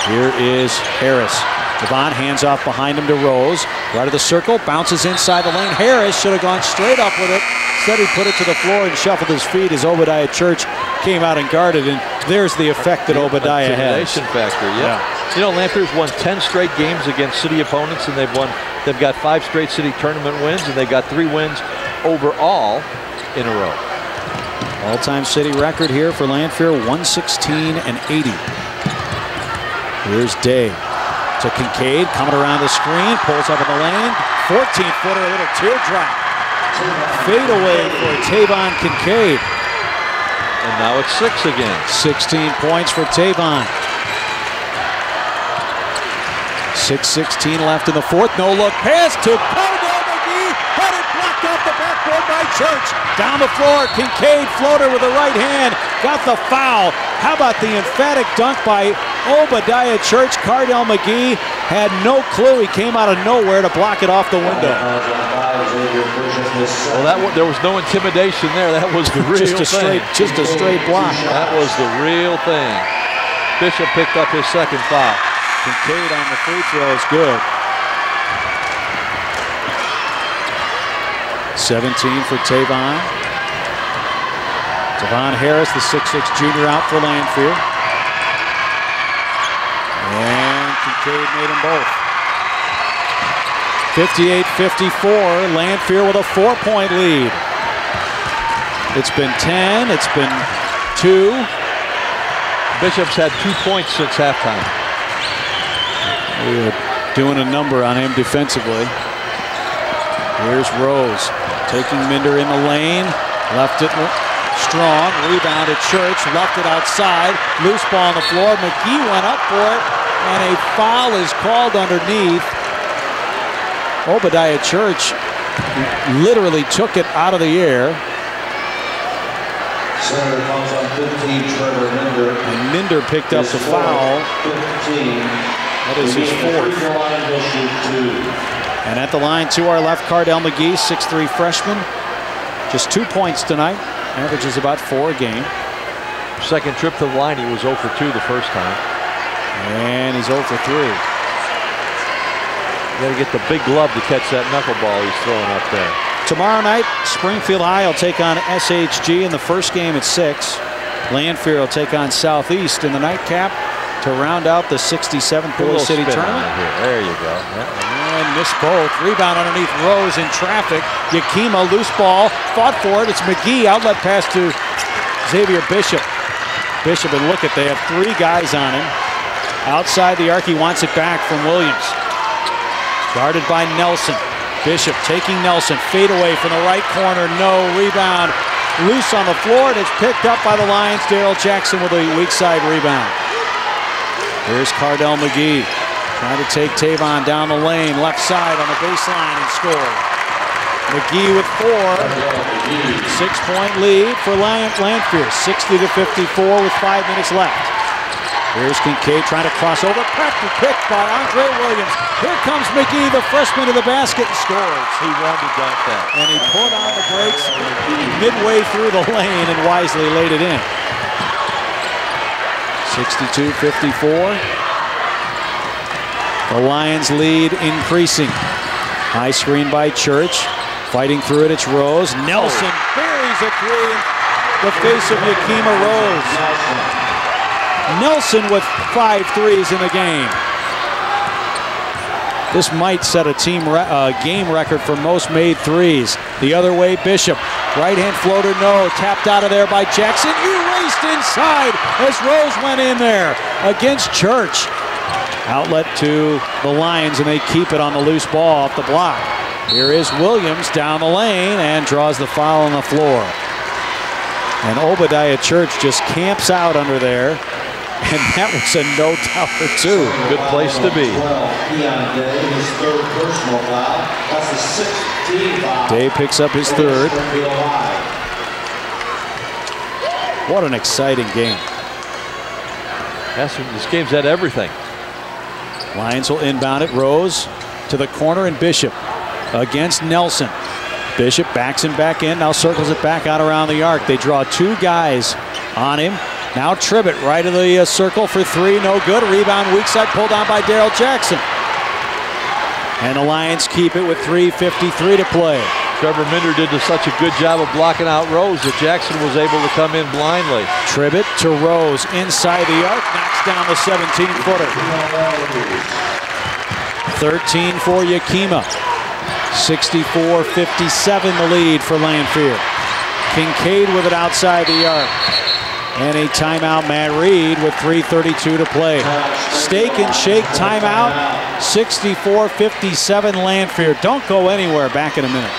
Here is Harris. Devon hands off behind him to Rose. Right of the circle, bounces inside the lane. Harris should have gone straight up with it. Instead he put it to the floor and shuffled his feet as Obadiah Church came out and guarded. And there's the effect that Obadiah has. Intimidation factor, yeah. You know, Lanphier's won 10 straight games against city opponents, and they've got 5 straight city tournament wins, and they've got 3 wins overall in a row. All-time city record here for Lanphier, 116-80. Here's Day to Kincaid, coming around the screen, pulls up in the lane, 14-footer, a little teardrop. Fade away for Tavon Kincaid. And now it's 6 again. 16 points for Tavon. 6:16 left in the fourth. No look pass to Cardell McGee. Had it blocked off the backboard by Church. Down the floor, Kincaid floater with the right hand. Got the foul. How about the emphatic dunk by Obadiah Church? Cardell McGee had no clue. He came out of nowhere to block it off the window. Well, there was no intimidation there. That was the real thing. Just a straight block. That was the real thing. Bishop picked up his second foul. Kincaid on the free throw is good. 17 for Tavon. Devon Harris, the 6'6 junior, out for Lanphier. And Kincaid made them both. 58-54, Lanphier with a 4-point lead. It's been 10, it's been 2. Bishop's had 2 points since halftime. We're doing a number on him defensively. Here's Rose taking Minder in the lane. Left it strong. Rebound at Church. Left it outside. Loose ball on the floor. McGee went up for it. And a foul is called underneath. Obadiah Church literally took it out of the air. Senator comes on 15, Trevor Minder. And Minder picked up the foul. 15. That is his 4th. And at the line to our left, Cardell McGee, 6'3 freshman. Just 2 points tonight. Averages about 4 a game. Second trip to the line, he was 0 for 2 the first time. And he's 0 for 3. You got to get the big glove to catch that knuckleball he's throwing up there. Tomorrow night, Springfield High will take on SHG in the first game at 6. Lanphier will take on Southeast in the nightcap to round out the 67th Boys City tournament. There you go. And missed both. Rebound underneath Rose in traffic. Yakima, loose ball, fought for it. It's McGee, outlet pass to Xavier Bishop. Bishop, and look at, they have 3 guys on him. Outside the arc, he wants it back from Williams. Guarded by Nelson. Bishop taking Nelson, fade away from the right corner, no, rebound. Loose on the floor, and it's picked up by the Lions. Daryl Jackson with a weak side rebound. Here's Cardell McGee, trying to take Tavon down the lane, left side on the baseline and score. McGee with 4. 6-point lead for Lanphier, 60-54 with 5 minutes left. Here's Kincaid trying to cross over. Practice pick by Andre Williams. Here comes McGee, the freshman, to the basket and scores. He wanted to dunk that. And he put on the brakes midway through the lane and wisely laid it in. 62-54. The Lions lead increasing. High screen by Church. Fighting through it, it's Rose. Nelson buries a 3 in the face of Yakima Rose. Nelson with 5 threes in the game. This might set a game record for most made threes. The other way, Bishop. Right-hand floater, no. Tapped out of there by Jackson. Erased inside as Rose went in there against Church. Outlet to the Lions, and they keep it on the loose ball off the block. Here is Williams down the lane and draws the foul on the floor. And Obadiah Church just camps out under there. And that was a no-doubter, too. Good place to be. Day picks up his 3rd. What an exciting game. This game's had everything. Lions will inbound it. Rose to the corner, and Bishop against Nelson. Bishop backs him back in, now circles it back out around the arc. They draw 2 guys on him. Now Tribbett right of the circle for 3, no good. Rebound, weak side, pulled down by Daryl Jackson. And the Lions keep it with 3:53 to play. Trevor Minder did such a good job of blocking out Rose that Jackson was able to come in blindly. Tribbett to Rose inside the arc, knocks down the 17-footer. 13 for Yakima. 64-57 the lead for Lanphier. Kincaid with it outside the arc. And a timeout, Matt Reed, with 3:32 to play. Steak and shake timeout, 64-57 Lanphier. Don't go anywhere, back in a minute.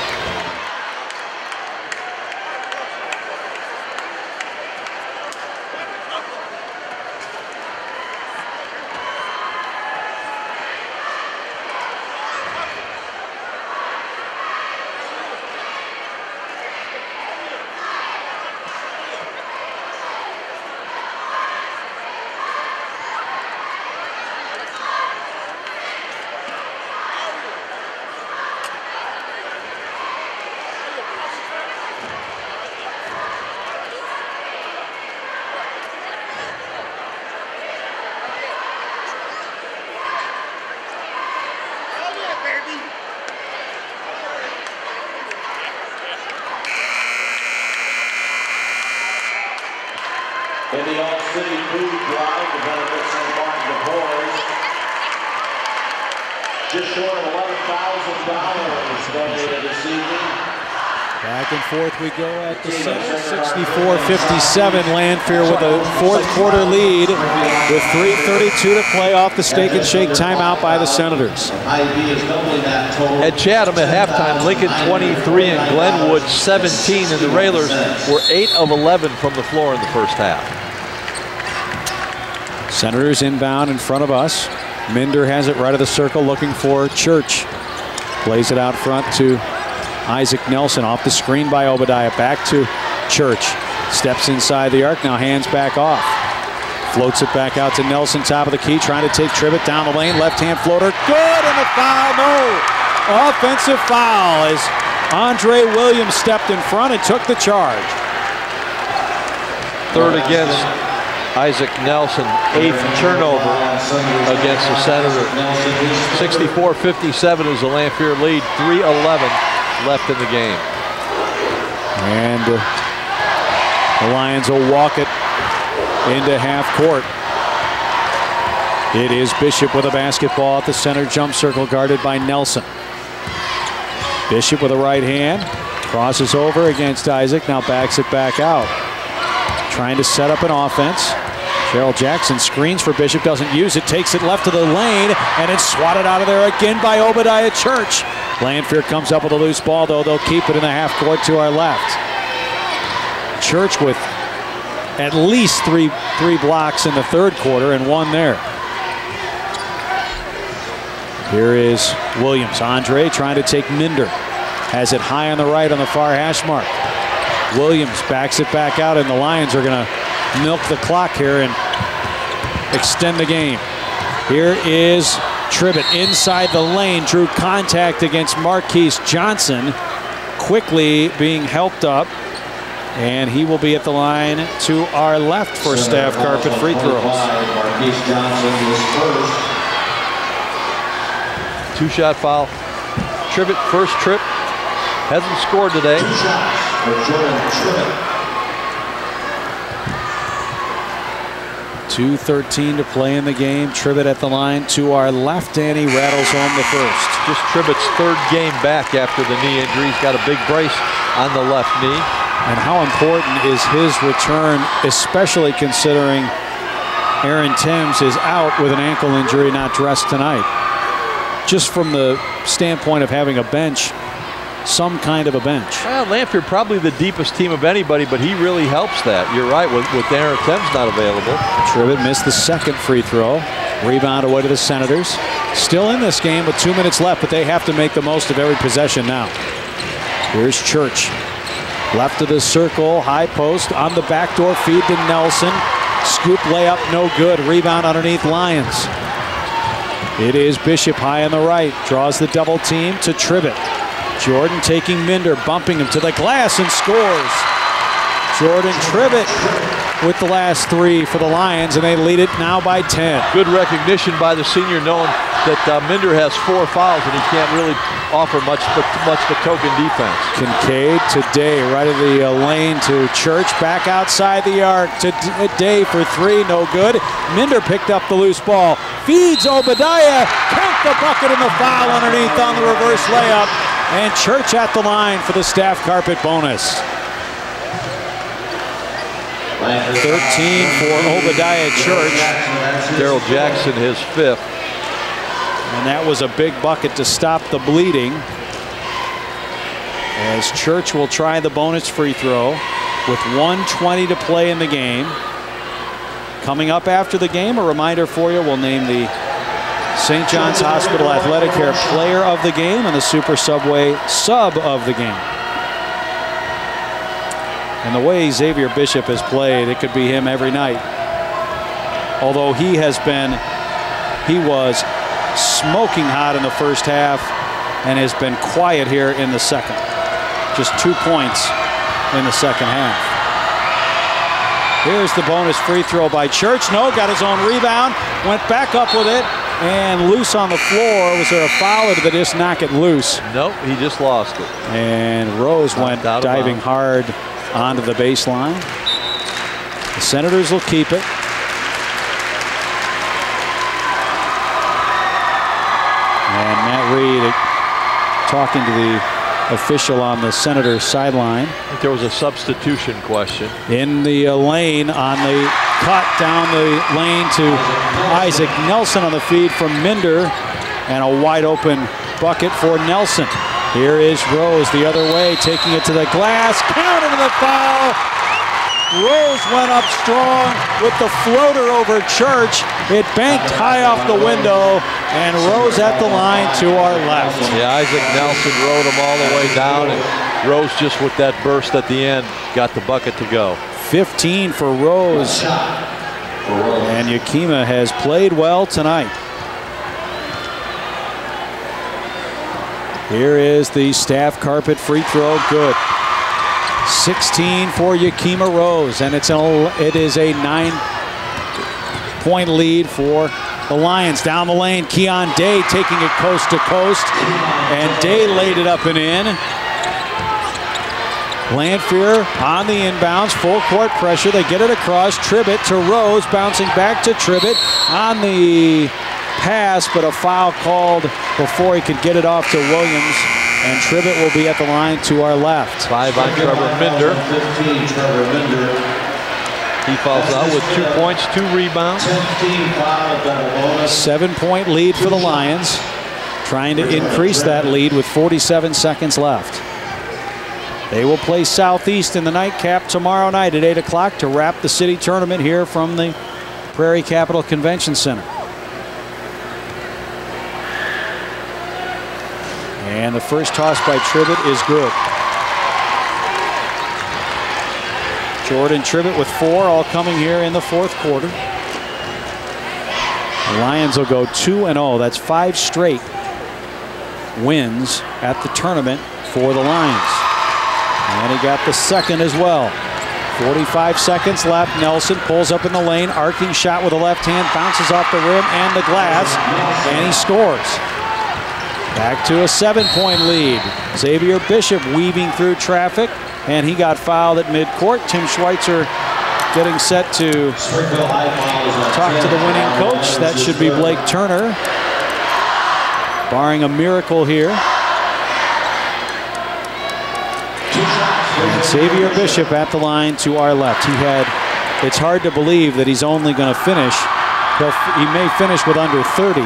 Just short of $11,000 donated this evening. Back and forth we go at the center. 64-57. Lanphier with a fourth quarter lead with 3:32 to play off the Steak and Shake timeout by the Senators. At Chatham at halftime, Lincoln 23 and Glenwood 17, and the Railers were 8 of 11 from the floor in the first half. Senators inbound in front of us. Minder has it right of the circle looking for Church. Plays it out front to Isaac Nelson, off the screen by Obadiah. Back to Church. Steps inside the arc, now hands back off. Floats it back out to Nelson, top of the key, trying to take Tribbett down the lane. Left-hand floater, good, and a foul, no! Offensive foul as Andre Williams stepped in front and took the charge. Third against Isaac Nelson, 8th turnover against the Senators. 64-57 is the Lanphier lead, 3:11 left in the game. And the Lions will walk it into half court. It is Bishop with a basketball at the center jump circle, guarded by Nelson. Bishop with a right hand, crosses over against Isaac, now backs it back out. Trying to set up an offense. Gerald Jackson screens for Bishop, doesn't use it, takes it left to the lane, and it's swatted out of there again by Obadiah Church. Lanphier comes up with a loose ball, though. They'll keep it in the half court to our left. Church with at least three blocks in the third quarter and one there. Here is Williams. Andre trying to take Minder. Has it high on the right on the far hash mark. Williams backs it back out, and the Lions are going to milk the clock here and extend the game. Here is Tribbett inside the lane, drew contact against Marquise Johnson, quickly being helped up, and he will be at the line to our left for Staff Carpet free throws. Marquise Johnson is first. Two-shot foul. Tribbett, first trip, hasn't scored today. 2 shots for Jordan Tribbett. 2:13 to play in the game. Tribbett at the line to our left, and he rattles home the first. Just Tribbett's third game back after the knee injury. He's got a big brace on the left knee. And how important is his return, especially considering Aaron Timms is out with an ankle injury, not dressed tonight. Just from the standpoint of having a bench, some kind of a bench. Well, Lanphier probably the deepest team of anybody, but he really helps that. You're right, with Aaron Timms not available. Tribbett missed the second free throw. Rebound away to the Senators. Still in this game with 2 minutes left, but they have to make the most of every possession now. Here's Church. Left of the circle, high post, on the backdoor feed to Nelson. Scoop layup, no good. Rebound underneath Lions. It is Bishop high on the right. Draws the double team to Tribbett. Jordan taking Minder, bumping him to the glass and scores. Jordan Tribbett with the last three for the Lions, and they lead it now by 10. Good recognition by the senior, knowing that Minder has 4 fouls and he can't really offer much but token defense. Kincaid to Day, right of the lane to Church, back outside the arc to Day for 3, no good. Minder picked up the loose ball, feeds Obadiah, count the bucket and the foul underneath on the reverse layup, and Church at the line for the Staff Carpet bonus. 13 for Obadiah Church. Daryl Jackson, his 5th. And that was a big bucket to stop the bleeding. As Church will try the bonus free throw with 1:20 to play in the game. Coming up after the game, a reminder for you, we'll name the St. John's Hospital Athletic Care Player of the Game and the Super Subway Sub of the Game. And the way Xavier Bishop has played, it could be him every night. Although he was smoking hot in the first half and has been quiet here in the second. Just 2 points in the second half. Here's the bonus free throw by Church. No, got his own rebound, went back up with it, and loose on the floor. Was there a foul, or did they just knock it loose? Nope, he just lost it. And Rose went diving hard onto the baseline. The Senators will keep it. And Reed talking to the official on the Senators sideline. I think there was a substitution question. In the lane on the cut down the lane to Isaac Nelson on the feed from Minder, and a wide open bucket for Nelson. Here is Rose the other way, taking it to the glass, counted to the foul. Rose went up strong with the floater over Church. It banked high off the window, and Rose at the line to our left. Yeah, Isaac Nelson rode him all the way down, and Rose just with that burst at the end got the bucket to go. 15 for Rose. And Yakima has played well tonight. Here is the staff carpet free throw, good. 16 for Yakima Rose, and it is a 9-point lead for the Lions. Down the lane, Keon Day taking it coast to coast, and Day laid it up and in. Lanphier on the inbounds, full court pressure. They get it across. Tribbett to Rose, bouncing back to Tribbett on the pass, but a foul called before he could get it off to Williams. And Tribbett will be at the line to our left. 5 on Trevor Minder. He falls out with 2 points, 2 rebounds. 7-point lead for the Lions. Trying to increase that lead with 47 seconds left. They will play Southeast in the nightcap tomorrow night at 8 o'clock to wrap the city tournament here from the Prairie Capital Convention Center. And the first toss by Tribbett is good. Jordan Tribbett with 4, all coming here in the fourth quarter. The Lions will go 2-0. That's 5 straight wins at the tournament for the Lions. And he got the second as well. 45 seconds left. Nelson pulls up in the lane. Arcing shot with the left hand. Bounces off the rim and the glass. And he scores. Back to a 7-point lead. Xavier Bishop weaving through traffic. And he got fouled at midcourt. Tim Schweitzer getting set to talk to the winning coach. That should be Blake Turner. Barring a miracle here. And Xavier Bishop at the line to our left. It's hard to believe that he's only going to finish. He may finish with under 30.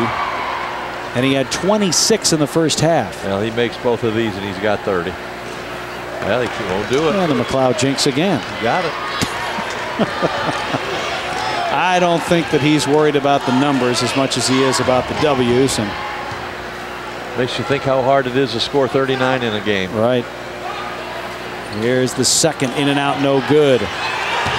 And he had 26 in the first half. Well, he makes both of these and he's got 30. Well, he won't do it. And the McLeod jinx again. Got it. I don't think that he's worried about the numbers as much as he is about the W's. And makes you think how hard it is to score 39 in a game. Right. Here's the second, in and out, no good.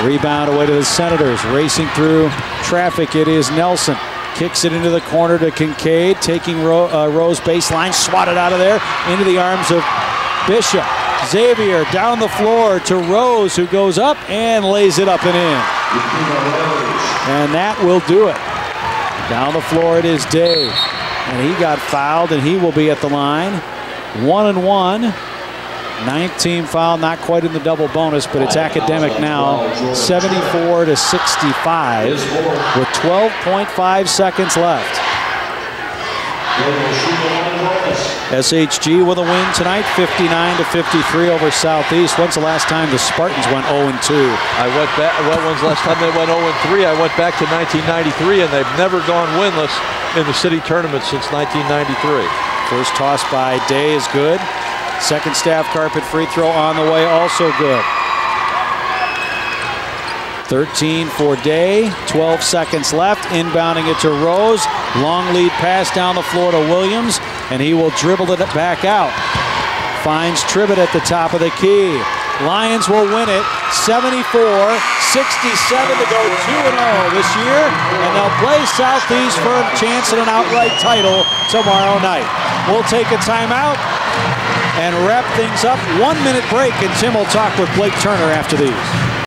Rebound away to the Senators. Racing through traffic, it is Nelson. Kicks it into the corner to Kincaid, taking Rose baseline, swatted out of there, into the arms of Bishop. Xavier down the floor to Rose, who goes up and lays it up and in. And that will do it. Down the floor it is Day. And he got fouled, and he will be at the line. 1-1. 19 foul, not quite in the double bonus, but it's academic now. 74-65 with 12.5 seconds left. SHG with a win tonight, 59-53 over Southeast. When's the last time the Spartans went 0-2? I went back. When's the last time they went 0-3? I went back to 1993, and they've never gone winless in the city tournament since 1993. First toss by Day is good. Second staff carpet free throw on the way, also good. 13 for Day, 12 seconds left. Inbounding it to Rose. Long lead pass down the floor to Williams, and he will dribble it back out. Finds Tribbett at the top of the key. Lions will win it 74-67 to go 2-0 this year, and they'll play Southeast for a chance at an outright title tomorrow night. We'll take a timeout and wrap things up. 1 minute break, and Tim will talk with Blake Turner after these.